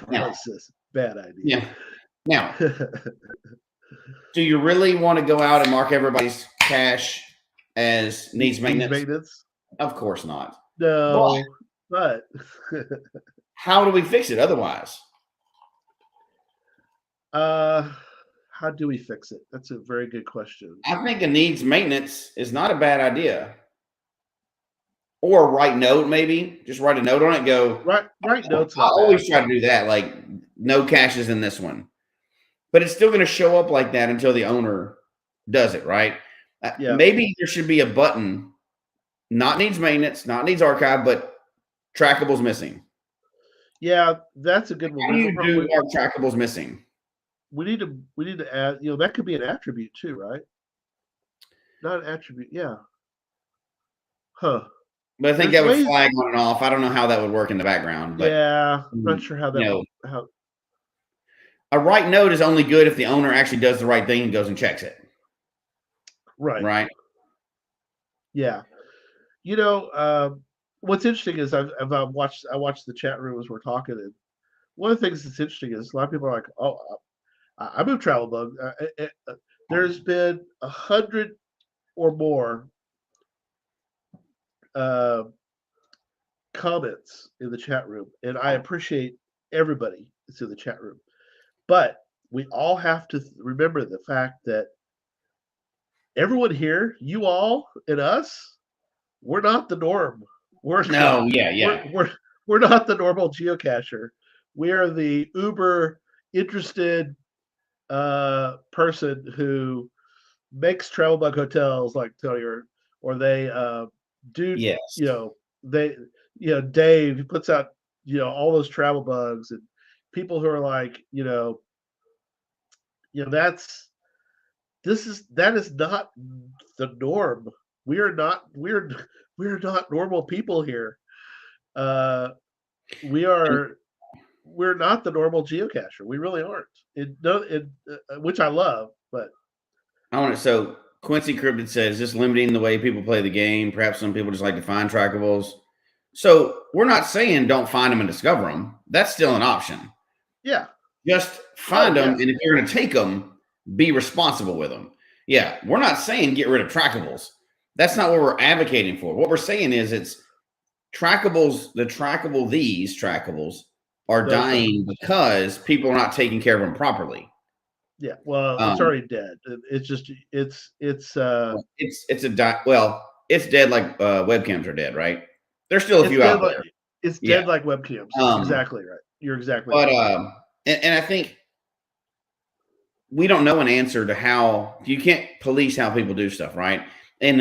Bad idea. Yeah. Now, do you really want to go out and mark everybody's cache as needs maintenance? Of course not. No, but how do we fix it otherwise? How do we fix it? That's a very good question. I think a needs maintenance is not a bad idea. Or write note, maybe. Just write a note on it. Go write notes. I always try to do that. Like no caches in this one, but it's still going to show up like that until the owner does it, right? Yeah. Maybe there should be a button. Not needs maintenance, not needs archive, but trackables missing. Yeah, that's a good one. How do you do our trackables missing? We need to add. That could be an attribute too, right? Not an attribute. Yeah. Huh. But I think that would flag on and off. I don't know how that would work in the background. But, yeah, I'm not sure how that. A write note is only good if the owner actually does the right thing and goes and checks it. Right. Right. Yeah. What's interesting is I watched the chat room as we're talking, and one of the things that's interesting is a lot of people are like, "Oh, I move travel bug." There's been 100 or more uh, comments in the chat room, and I appreciate everybody that's in the chat room. But we all have to remember the fact that everyone here, you all and us, we're not the norm. We're No, yeah. we're not the normal geocacher. We are the uber interested person who makes travel bug hotels like Tony, or they do Yes. they Dave puts out all those travel bugs, and people who are like that's that is not the norm. We are not we're not normal people here. Uh, we are we're not the normal geocacher. We really aren't. Which I love, but I want to. So Quincy Cryptid says, just limiting the way people play the game. Perhaps some people just like to find trackables. So we're not saying don't find them and discover them. That's still an option. yeah, Just find them, yeah. and if you're going to take them, be responsible with them. Yeah, we're not saying get rid of trackables. That's not what we're advocating for. What we're saying is it's trackables. These trackables are dying because people are not taking care of them properly. Yeah, well, it's already dead. It's dead like webcams are dead, right? There's still a few out there. It's dead like webcams. Exactly right. You're exactly right. But and I think we don't know an answer to how you can't police how people do stuff, right? And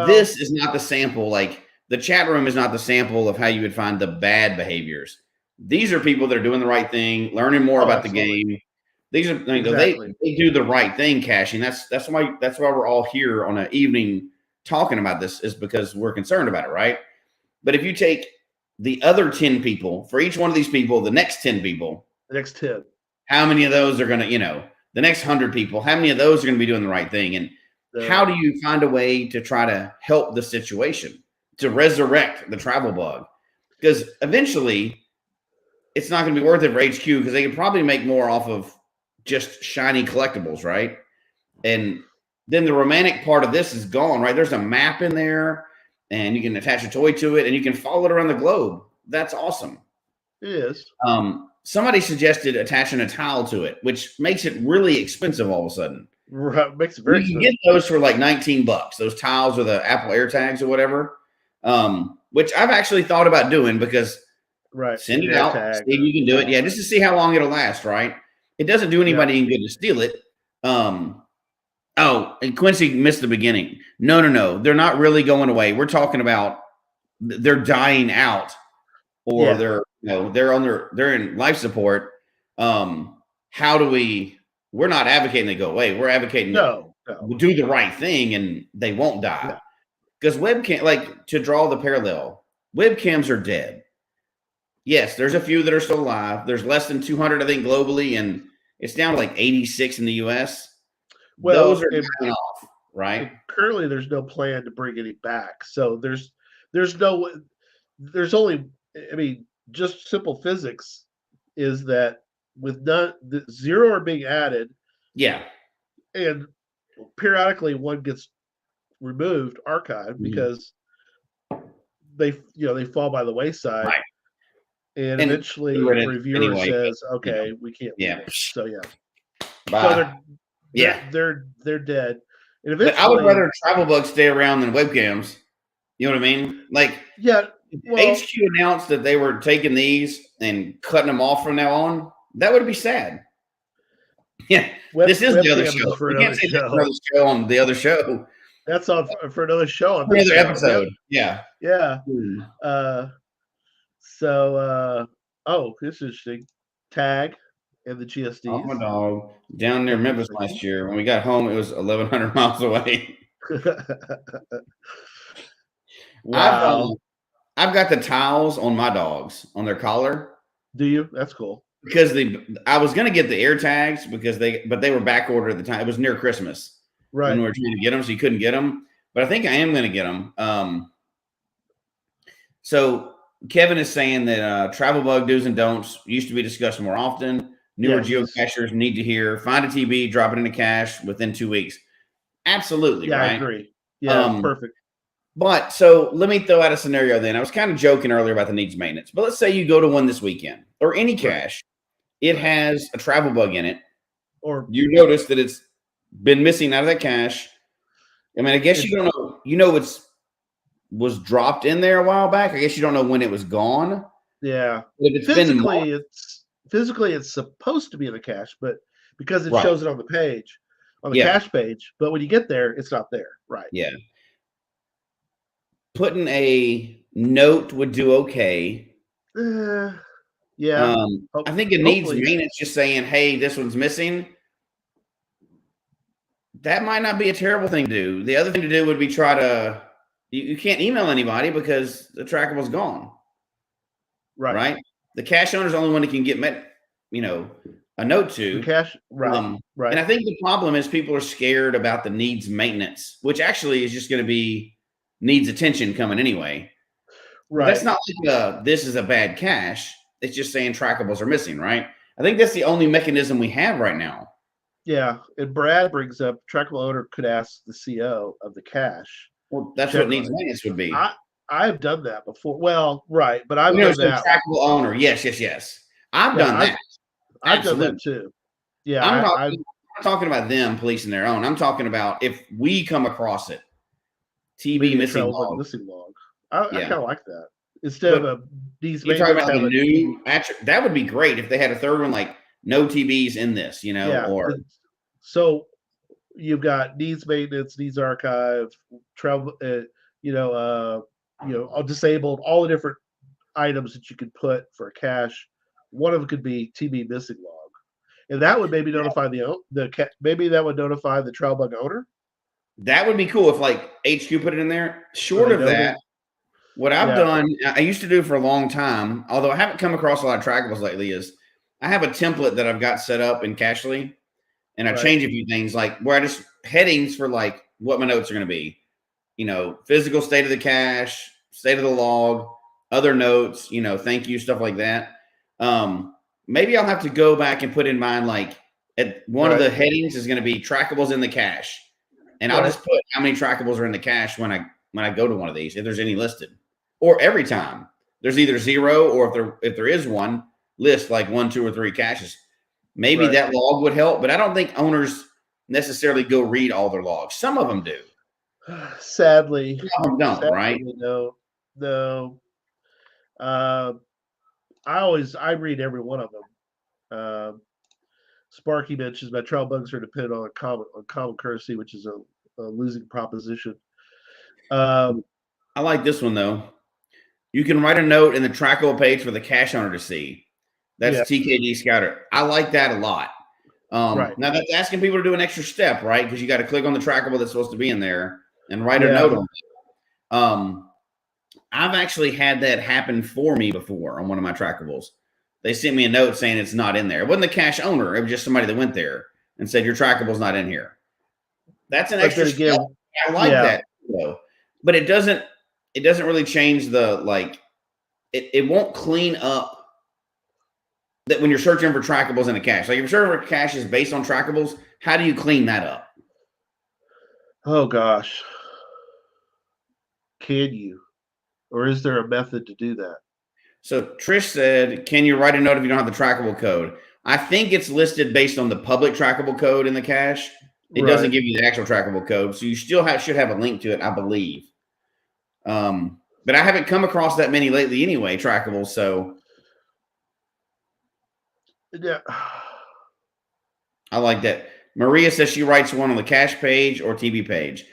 this is not the sample. Like the chat room is not the sample of how you would find the bad behaviors. These are people that are doing the right thing, learning more about the game. These are they do the right thing, caching. That's why we're all here on an evening talking about this, is because we're concerned about it, right? But if you take the other 10 people, for each one of these people, the next 10 people, the next 10, how many of those are going to, the next 100 people, how many of those are going to be doing the right thing? And how do you find a way to try to help the situation, to resurrect the travel bug? Because eventually it's not going to be worth it for HQ, because they can probably make more off of just shiny collectibles, right? And then the romantic part of this is gone, right? There's a map in there, and you can attach a toy to it, and you can follow it around the globe. That's awesome. It is. Somebody suggested attaching a tile to it, which makes it really expensive all of a sudden. Right, makes it very expensive. You get those for like $19. Those tiles or the Apple AirTags or whatever, which I've actually thought about doing, because send it out, see if you can do it. Yeah, just to see how long it'll last, right? It doesn't do anybody any good to steal it. Oh, and Quincy missed the beginning. No. They're not really going away. We're talking about they're dying out, or they're in life support. How do we're not advocating they go away. We're advocating we'll do the right thing and they won't die. Because webcam, like, to draw the parallel, webcams are dead. Yes, there's a few that are still alive. There's less than 200, I think, globally, and it's down to like 86 in the US. Well, those are dying off, right? Currently, there's no plan to bring any back. So there's only, I mean, just simple physics is that with the zero are being added. Yeah. And periodically one gets removed, archived, because they fall by the wayside. Right. And eventually a reviewer says, okay, we can't. Yeah. So Bye. So they're dead. And eventually, but I would rather travel bugs stay around than webcams. You know what I mean? Like, HQ announced that they were taking these and cutting them off from now on. That would be sad. Yeah, this is the other show. For you can't say another show on the other show. That's on for another show. For another episode. Yeah. Yeah. So, this is interesting. Tag and the GSDs. Oh, my dog. Down near Memphis last year. When we got home, it was 1,100 miles away. Wow. I've got the tiles on my dogs on their collar. Do you? That's cool. Because I was going to get the air tags but they were back ordered at the time. It was near Christmas. Right. when we were trying to get them, so you couldn't get them. But I think I am going to get them. So Kevin is saying that travel bug do's and don'ts used to be discussed more often. Newer geocachers need to hear, find a TB, drop it in a cache within 2 weeks. Absolutely, yeah, right? I agree. Yeah, perfect. But so let me throw out a scenario then. I was kind of joking earlier about the needs maintenance, but let's say you go to one this weekend or any cache. It has a travel bug in it, or you notice that it's been missing out of that cache. I mean, I guess you don't know. You know, was dropped in there a while back. I guess you don't know when it was gone. Yeah, But if it's physically it's supposed to be in the cache, but because it shows it on the page, on the cache page, but when you get there, it's not there. Right. Yeah. Putting a note would do okay. Yeah. I think it needs maintenance. Just saying, hey, this one's missing. That might not be a terrible thing to do. The other thing to do would be try to. You can't email anybody because the trackable's gone. Right. The cache owner is the only one that can get a note to. The cache. Right. Right. And I think the problem is people are scared about the needs maintenance, which actually is just going to be needs attention coming anyway. Right. But that's not like this is a bad cache. It's just saying trackables are missing, right? I think that's the only mechanism we have right now. Yeah. And Brad brings up trackable owner could ask the CO of the cache. Well, that's what needs maintenance would be. I've done that before. Well, right. But I've done that. Trackable owner. Yes. I've done that. I've done that too. Yeah. I'm not talking about them policing their own. I'm talking about if we come across it. TB missing log. I kind of like that. Instead of these, you're talking about a new that would be great if they had a third one like no TBs in this, or so you've got needs maintenance, needs archive, travel, disabled, all the different items that you could put for a cache. One of them could be TB missing log, and that would maybe notify maybe that would notify the trail bug owner. That would be cool if like HQ put it in there. Short of that, what I've done, I used to do for a long time, although I haven't come across a lot of trackables lately, is I have a template that I've got set up in Cachely, and I change a few things, like where I just headings for like what my notes are going to be. Physical state of the cache, state of the log, other notes, thank you, stuff like that. Maybe I'll have to go back and put in mind like at one of the headings is going to be trackables in the cache. And I'll just put how many trackables are in the cache when I go to one of these, if there's any listed, or every time there's either 0 or if there is one, list like 1, 2, or 3 caches. Maybe that log would help, but I don't think owners necessarily go read all their logs. Some of them do. Sadly, some of them don't. Right? No. I read every one of them. Sparky mentions my trail bugs are dependent on common courtesy, which is a losing proposition. I like this one though. You can write a note in the trackable page for the cache owner to see. That's TKD Scouter. I like that a lot. Now that's asking people to do an extra step, right? Because you got to click on the trackable that's supposed to be in there and write a note on it. I've actually had that happen for me before on one of my trackables. They sent me a note saying it's not in there. It wasn't the cache owner. It was just somebody that went there and said, your trackable's not in here. That's an extra step. I like that though. But it doesn't really change it won't clean up that when you're searching for trackables in a cache. Like if you're searching for caches based on trackables, how do you clean that up? Oh gosh. Can you? Or is there a method to do that? So Trish said, can you write a note if you don't have the trackable code? I think it's listed based on the public trackable code in the cache. It doesn't give you the actual trackable code. So you still should have a link to it, I believe. But I haven't come across that many lately anyway, trackables. So yeah, I like that. Maria says she writes one on the cache page or TB page.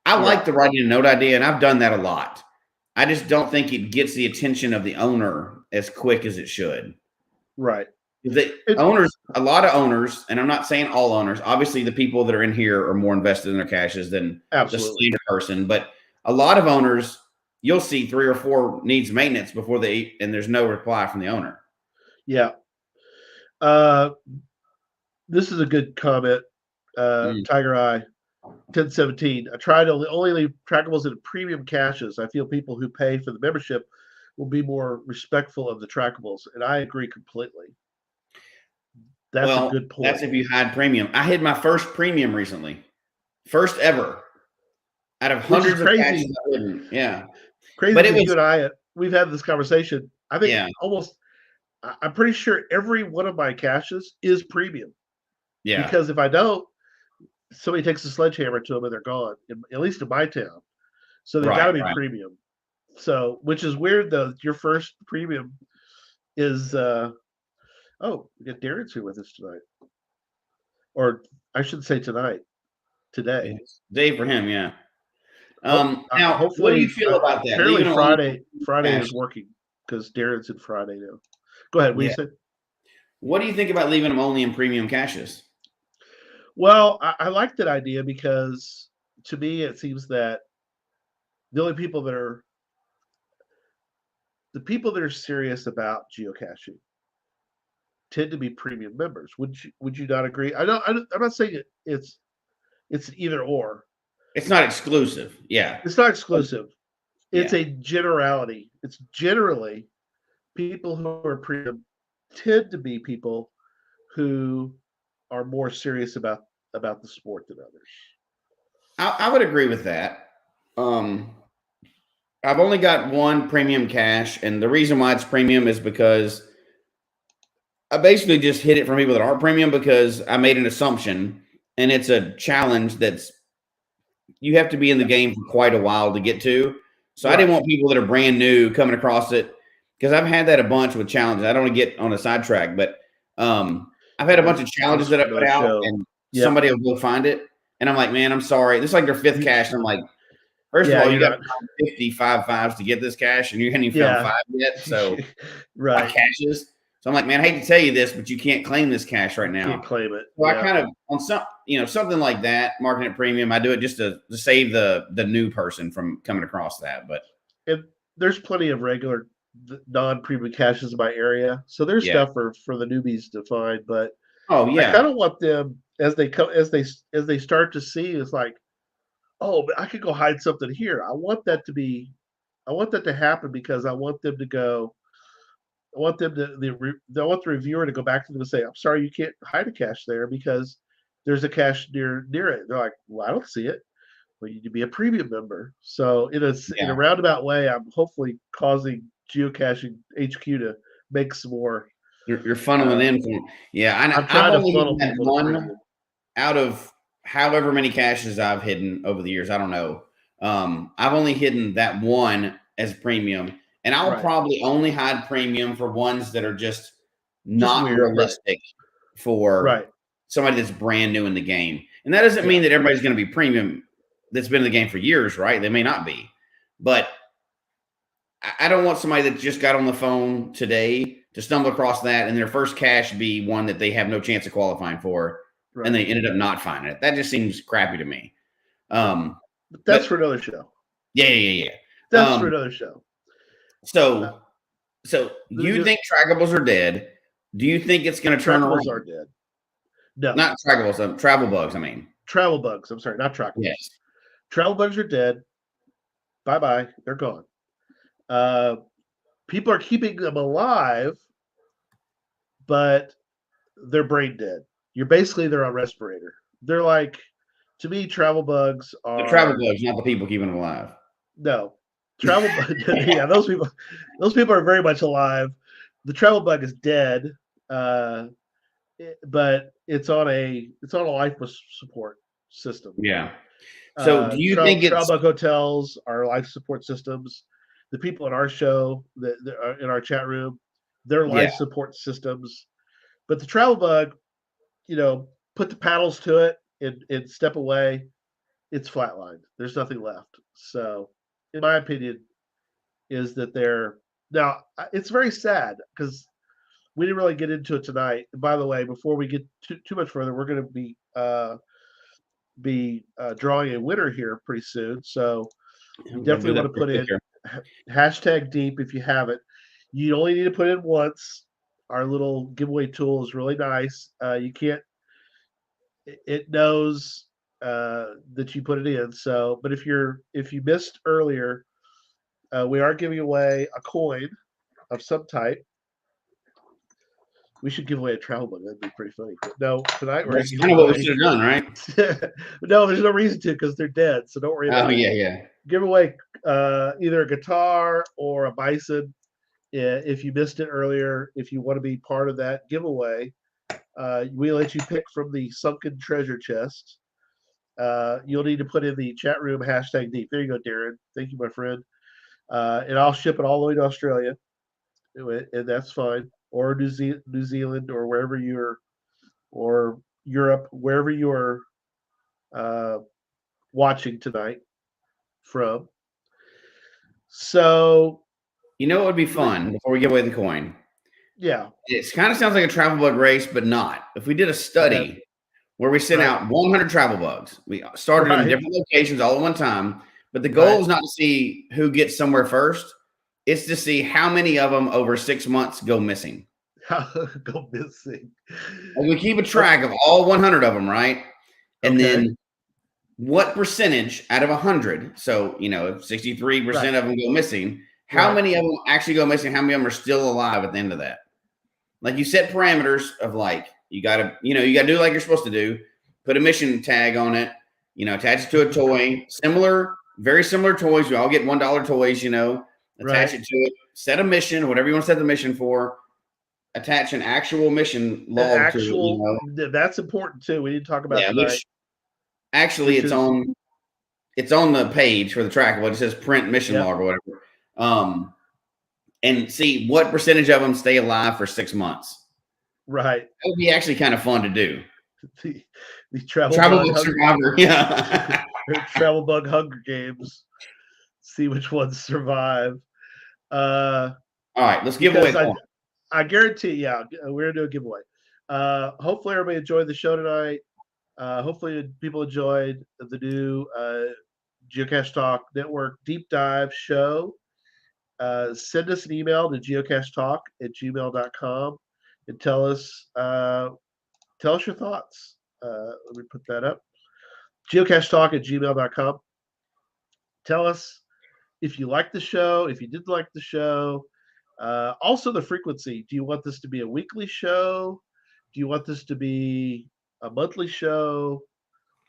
I like the writing a note idea, and I've done that a lot. I just don't think it gets the attention of the owner as quick as it should. Right. A lot of owners, and I'm not saying all owners, obviously the people that are in here are more invested in their caches than the standard person, but a lot of owners, you'll see 3 or 4 needs maintenance before and there's no reply from the owner. Yeah. This is a good comment. Tiger Eye. 1017. I try to only leave trackables in premium caches. I feel people who pay for the membership will be more respectful of the trackables, and I agree completely. That's a good point. That's if you hide premium. I hid my first premium recently, first ever, out of hundreds of caches I've hidden. Yeah, crazy. But you and I, we've had this conversation. I think I'm pretty sure every one of my caches is premium. Yeah, because if I don't, somebody takes a sledgehammer to them and they're gone. At least in my town, so they've got to be premium. So, which is weird though. Your first premium is oh, we got Darren's here with us tonight, or I should say tonight, today. Day for him, yeah. Now, hopefully, what do you feel about that? Apparently, Friday is working because Darren's in Friday now. Go ahead. What do you say? What do you think about leaving them only in premium caches? Well, I like that idea because to me it seems that the only people that are serious about geocaching tend to be premium members. Would you not agree? I'm not saying it's an either or. It's not exclusive. Yeah. It's not exclusive. It's a generality. It's generally people who are premium tend to be people who are more serious about the sport than others. I would agree with that. I've only got one premium cache, and the reason why it's premium is because I basically just hid it from people that aren't premium because I made an assumption, and it's a challenge that's you have to be in the game for quite a while to get to. So I didn't want people that are brand new coming across it because I've had that a bunch with challenges. I don't want to get on a sidetrack, but I've had a bunch of challenges that I put out, and somebody will go find it, and I'm like, man, I'm sorry. This is like their fifth cache, and I'm like, first of all, you got 55 fives to get this cache, and you haven't even found 5 yet. So, 5 caches. So I'm like, man, I hate to tell you this, but you can't claim this cache right now. You can't claim it. So I kind of on some, something like that, marketing it premium. I do it just to save the new person from coming across that. But there's plenty of regular non-premium caches in my area, so there's stuff for the newbies to find. But I kind of want them as they start to see. It's like, oh, but I could go hide something here. I want that to happen because I want them to go. I want them I want the reviewer to go back to them and say, "I'm sorry, you can't hide a cache there because there's a cache near it." They're like, "Well, I don't see it." Well, you need to be a premium member. So in a roundabout way, I'm hopefully causing Geocaching HQ to make some more. You're funneling in from I'm trying to funnel people one out of however many caches I've hidden over the years. I don't know. I've only hidden that one as premium. And I'll probably only hide premium for ones that are just not realistic for somebody that's brand new in the game. And that doesn't mean that everybody's going to be premium that's been in the game for years, right? They may not be. But I don't want somebody that just got on the phone today to stumble across that and their first cache be one that they have no chance of qualifying for, and they ended up not finding it. That just seems crappy to me. But that's for another show. Yeah. That's for another show. So you think trackables are dead? Do you think it's going to turn around? Trackables are dead. No, not trackables. Travel bugs. I mean, travel bugs. I'm sorry, not trackables. Yes, travel bugs are dead. Bye. They're gone. People are keeping them alive, but they're brain dead. They're on respirator. They're like, to me, travel bugs are the travel bugs, not the people keeping them alive. No. Travel those people are very much alive. The travel bug is dead, but it's on a life support system. Yeah. So do you think travel bug hotels are life support systems? The people in our show that are in our chat room, they're life support systems. But the travel bug, put the paddles to it and step away, it's flatlined. There's nothing left. So in my opinion, is that now it's very sad because we didn't really get into it tonight. And by the way, before we get too much further, we're going to be drawing a winner here pretty soon. So you definitely want to put in hashtag deep if you have it. You only need to put in once. Our little giveaway tool is really nice. You can't. It knows that you put it in. So, but if you missed earlier, we are giving away a coin of some type. We should give away a travel mug. That'd be pretty funny. But no, tonight we're That's giving kind of what we away. should have done, right? No, there's no reason to because they're dead. So don't worry about Oh, it. yeah. Give away either a guitar or a bison. If you missed it earlier, if you want to be part of that giveaway, we let you pick from the sunken treasure chest. You'll need to put in the chat room hashtag deep. There you go, Darren. Thank you, my friend. And I'll ship it all the way to Australia, and that's fine, or New Zealand, or wherever you're, or Europe, wherever you're watching tonight from. So, You know what would be fun before we give away the coin? yeah, It kind of sounds like a travel bug race, but not. If we did a study where we sent out 100 travel bugs, we started in different locations all at one time, but the goal is not to see who gets somewhere first. It's to see how many of them over 6 months go missing. Go missing. And we keep a track of all 100 of them, right? And then what percentage out of 100? So, if 63% of them go missing, how many of them actually go missing? How many of them are still alive at the end of that? Like, you set parameters of, like, you gotta do like you're supposed to do. Put a mission tag on it. Attach it to a toy. Very similar toys. We all get $1 toys. Attach it to it. Set a mission, whatever you want to set the mission for. Attach an actual mission log to it. That's important too. We need to talk about tonight. Which actually, it's on the page for the trackable. It says print mission log or whatever. And see what percentage of them stay alive for 6 months. Right. That would be actually kind of fun to do. The travel bug survivor. Yeah. Travel bug Hunger Games. See which ones survive. All right, let's give away. I guarantee, we're gonna do a giveaway. Hopefully everybody enjoyed the show tonight. Hopefully people enjoyed the new Geocache Talk Network Deep Dive show. Send us an email to geocachetalk@gmail.com and tell us your thoughts. Let me put that up. geocachetalk@gmail.com. Tell us if you like the show, if you didn't like the show. Also the frequency. Do you want this to be a weekly show? Do you want this to be a monthly show?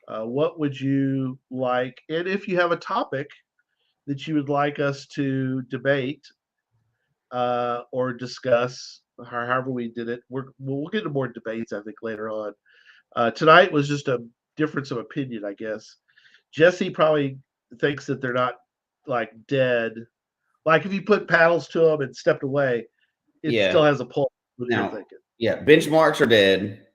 What would you like? And if you have a topic that you would like us to debate or discuss, however we did it, we'll get into more debates, I think, later on. Tonight was just a difference of opinion, I guess. Jesse probably thinks that they're not like dead. Like if you put paddles to them and stepped away, it still has a pulse. What you're thinking? Yeah, benchmarks are dead.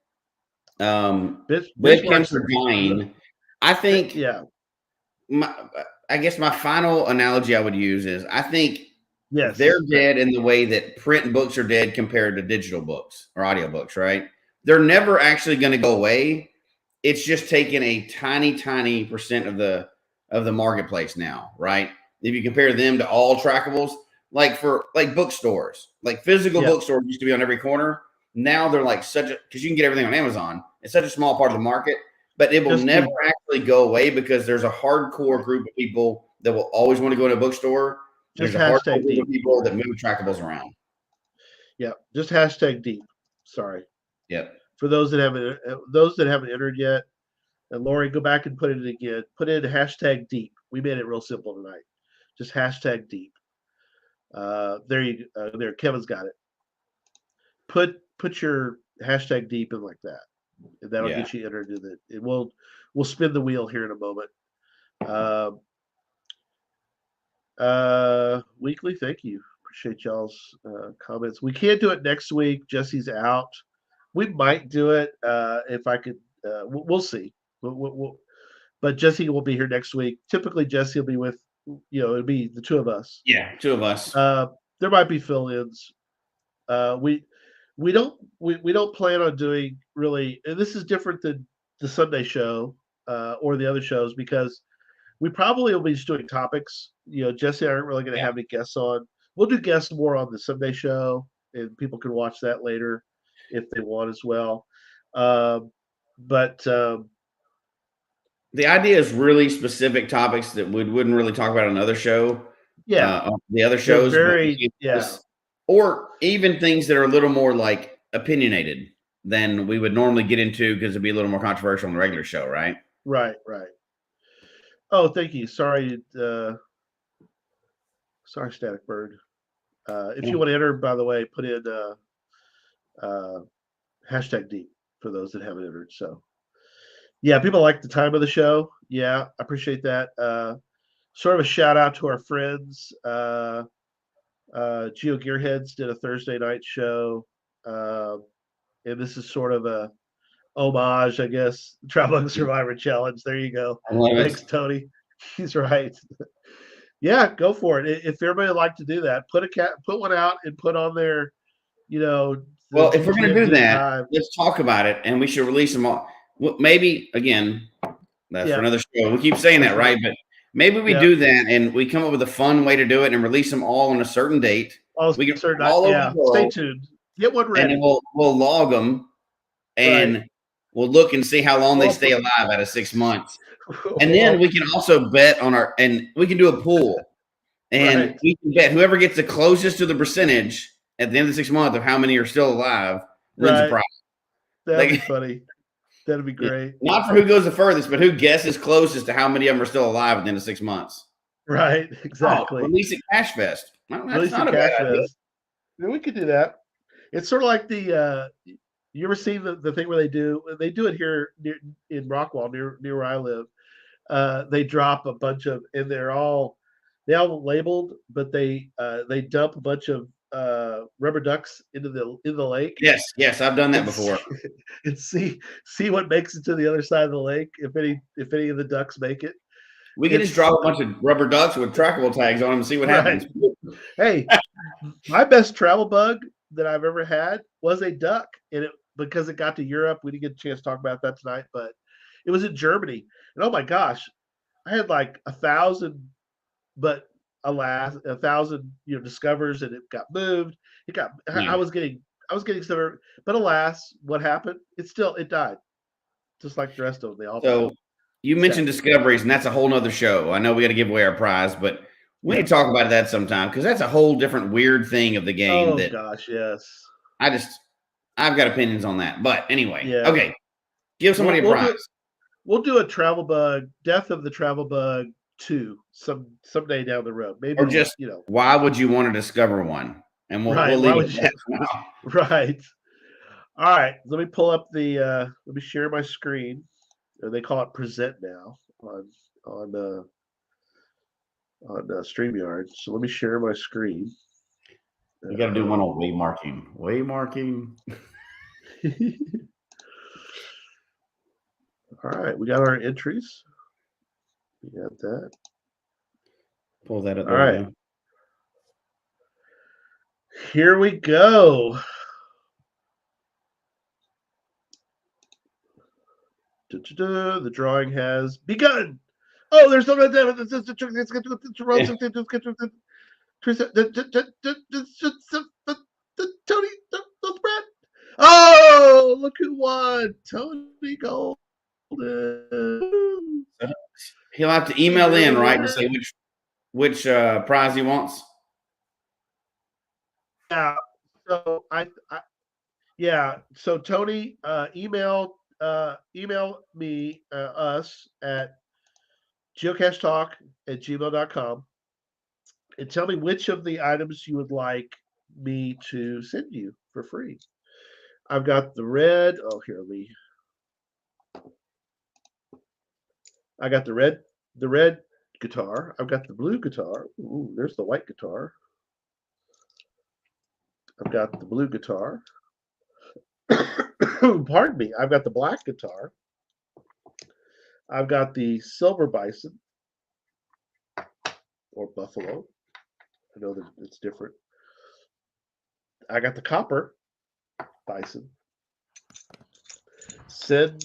Benchmarks are dying. I think. Yeah. I guess my final analogy I would use is I think yes, they're dead in the way that print books are dead compared to digital books or audiobooks, right? They're never actually going to go away. It's just taking a tiny, tiny percent of the marketplace now, right? If you compare them to all trackables, like bookstores, like physical bookstores used to be on every corner. Now they're like because you can get everything on Amazon. It's such a small part of the market. But it will never actually go away because there's a hardcore group of people that will always want to go to a bookstore. There's a hardcore group of people that move trackables around. Yeah, just hashtag deep. Sorry. Yep. For those that haven't entered yet, and Lori, go back and put it again. Put in hashtag deep. We made it real simple tonight. Just hashtag deep. There. Kevin's got it. Put your hashtag deep in like that. And that'll get you entered into it. We'll spin the wheel here in a moment. Weekly, thank you. Appreciate y'all's comments. We can't do it next week. Jesse's out. We might do it if I could. We'll see. But Jesse will be here next week. Typically, Jesse will be with. It'll be the two of us. Yeah, two of us. There might be fill-ins. We don't plan on doing really, and this is different than the Sunday show or the other shows because we probably will be just doing topics. Jesse and I aren't really going to have any guests on. We'll do guests more on the Sunday show, and people can watch that later if they want as well. But the idea is really specific topics that we wouldn't really talk about on another show. On the other They're shows, very or even things that are a little more like opinionated than we would normally get into because it'd be a little more controversial on the regular show, right? Right. Oh, thank you. Sorry, Static Bird. If you want to enter, by the way, put in hashtag deep for those that haven't entered. So, yeah, people like the time of the show. Yeah, I appreciate that. Sort of a shout out to our friends. Geo Gearheads did a Thursday night show, and this is sort of a homage, I guess. Traveling Survivor Challenge. There you go. Thanks, Tony. He's right. Yeah, go for it. If everybody would like to do that, put one out and put on there. Well, if we're going to do that, let's talk about it, and we should release them all. Well, maybe again, that's for another show. We keep saying that, right? But maybe we do that, and we come up with a fun way to do it, and release them all on a certain date. We can all over the world. Stay tuned. Get one ready. And we'll log them, and we'll look and see how long they stay alive out of 6 months. And then we can also bet on and we can do a pool, and we can bet whoever gets the closest to the percentage at the end of the 6 months of how many are still alive wins the prize. That'd be funny. That'd be great. Not for who goes the furthest, but who guesses closest to how many of them are still alive at the end of 6 months. Right, exactly. Release a Cache Fest. Release a Cache Fest. Yeah, we could do that. It's sort of like the you ever seen the thing where they do it here in Rockwall near where I live. They drop a bunch of, and they all labeled, but they dump a bunch of rubber ducks into the lake. Yes, I've done that before. And see what makes it to the other side of the lake, if any of the ducks make it. We can just drop a bunch of rubber ducks with trackable tags on them and see what happens. Hey, my best travel bug that I've ever had was a duck, and because it got to Europe, we didn't get a chance to talk about that tonight, but it was in Germany, and oh my gosh, I had like 1,000, but alas, 1,000 discovers, and it got moved. I was getting some, but alas, what happened? It died, just like the rest of them. They all died. You mentioned discoveries, and that's a whole nother show. I know we got to give away our prize, but we need to talk about that sometime because that's a whole different weird thing of the game. Oh gosh, yes. I've got opinions on that, but anyway, okay. Give somebody a prize. We'll do a travel bug, Death of the Travel Bug 2 someday down the road. Maybe, or just why would you want to discover one? And we'll leave it at Right. All right. Let me pull up let me share my screen. They call it present now on StreamYard. So let me share my screen. You got to do one on waymarking. All right, we got our entries. We got that. Pull that up. All right. Now. Here we go. The drawing has begun. Oh, there's no Tony, don't spread. Oh, look who won. Tony Golden. He'll have to email in, right, to say which prize he wants. Yeah. So So Tony, email me us at geocachetalk@gmail.com and tell me which of the items you would like me to send you for free. I've got the red. Oh, here I got the red guitar. I've got the blue guitar. Ooh, there's the white guitar. I've got the blue guitar. Pardon me. I've got the black guitar. I've got the silver bison or buffalo. I know that it's different. I got the copper bison. Send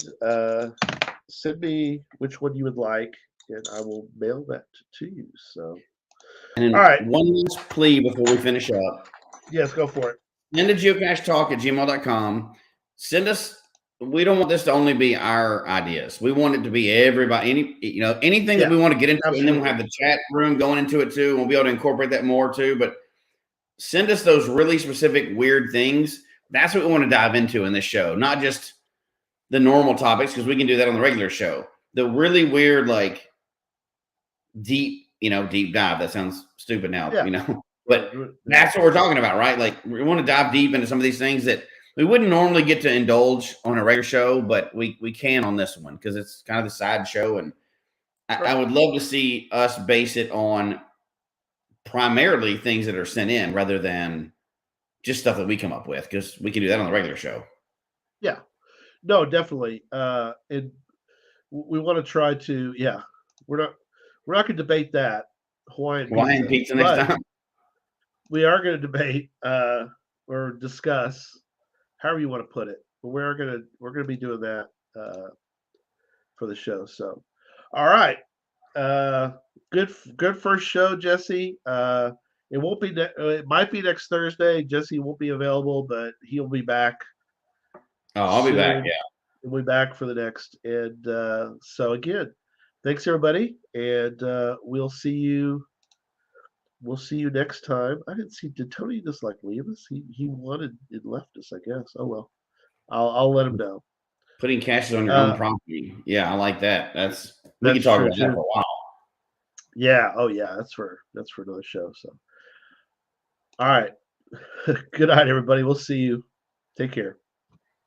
me which one you would like, and I will mail that to you. So, all right. One last plea before we finish up. Yes, go for it. Send to geocachetalk@gmail.com. Send us we don't want this to only be our ideas. We want it to be everybody, anything that we want to get into, absolutely. and then we'll have the chat room going into it too. We'll be able to incorporate that more too. But send us those really specific weird things. That's what we want to dive into in this show, not just the normal topics, because we can do that on the regular show. The really weird, like deep dive. That sounds stupid now, but that's what we're talking about, right? Like we want to dive deep into some of these things that we wouldn't normally get to indulge on a regular show, but we can on this one because it's kind of the side show. And I would love to see us base it on primarily things that are sent in rather than just stuff that we come up with, because we can do that on the regular show. Yeah, no, definitely. And we want to try to, we're not going to debate that Hawaiian pizza next time. We are going to debate or discuss, however you want to put it, but we're going to be doing that for the show. So, all right, good first show, Jesse. It won't be. It might be next Thursday. Jesse won't be available, but he'll be back. Oh, I'll be back. Yeah, we'll be back for the next. And so again, thanks everybody, and we'll see you. We'll see you next time. I didn't see. Did Tony just like leave us? He wanted it left us, I guess. Oh well. I'll let him know. Putting caches on your own property. Yeah, I like that. We can talk about that for a while. Yeah. Oh yeah. That's for another show. So. All right. Good night, everybody. We'll see you. Take care.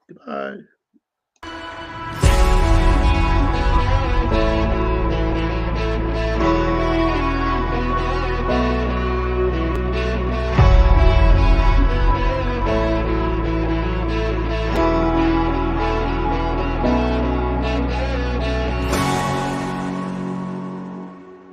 Goodbye.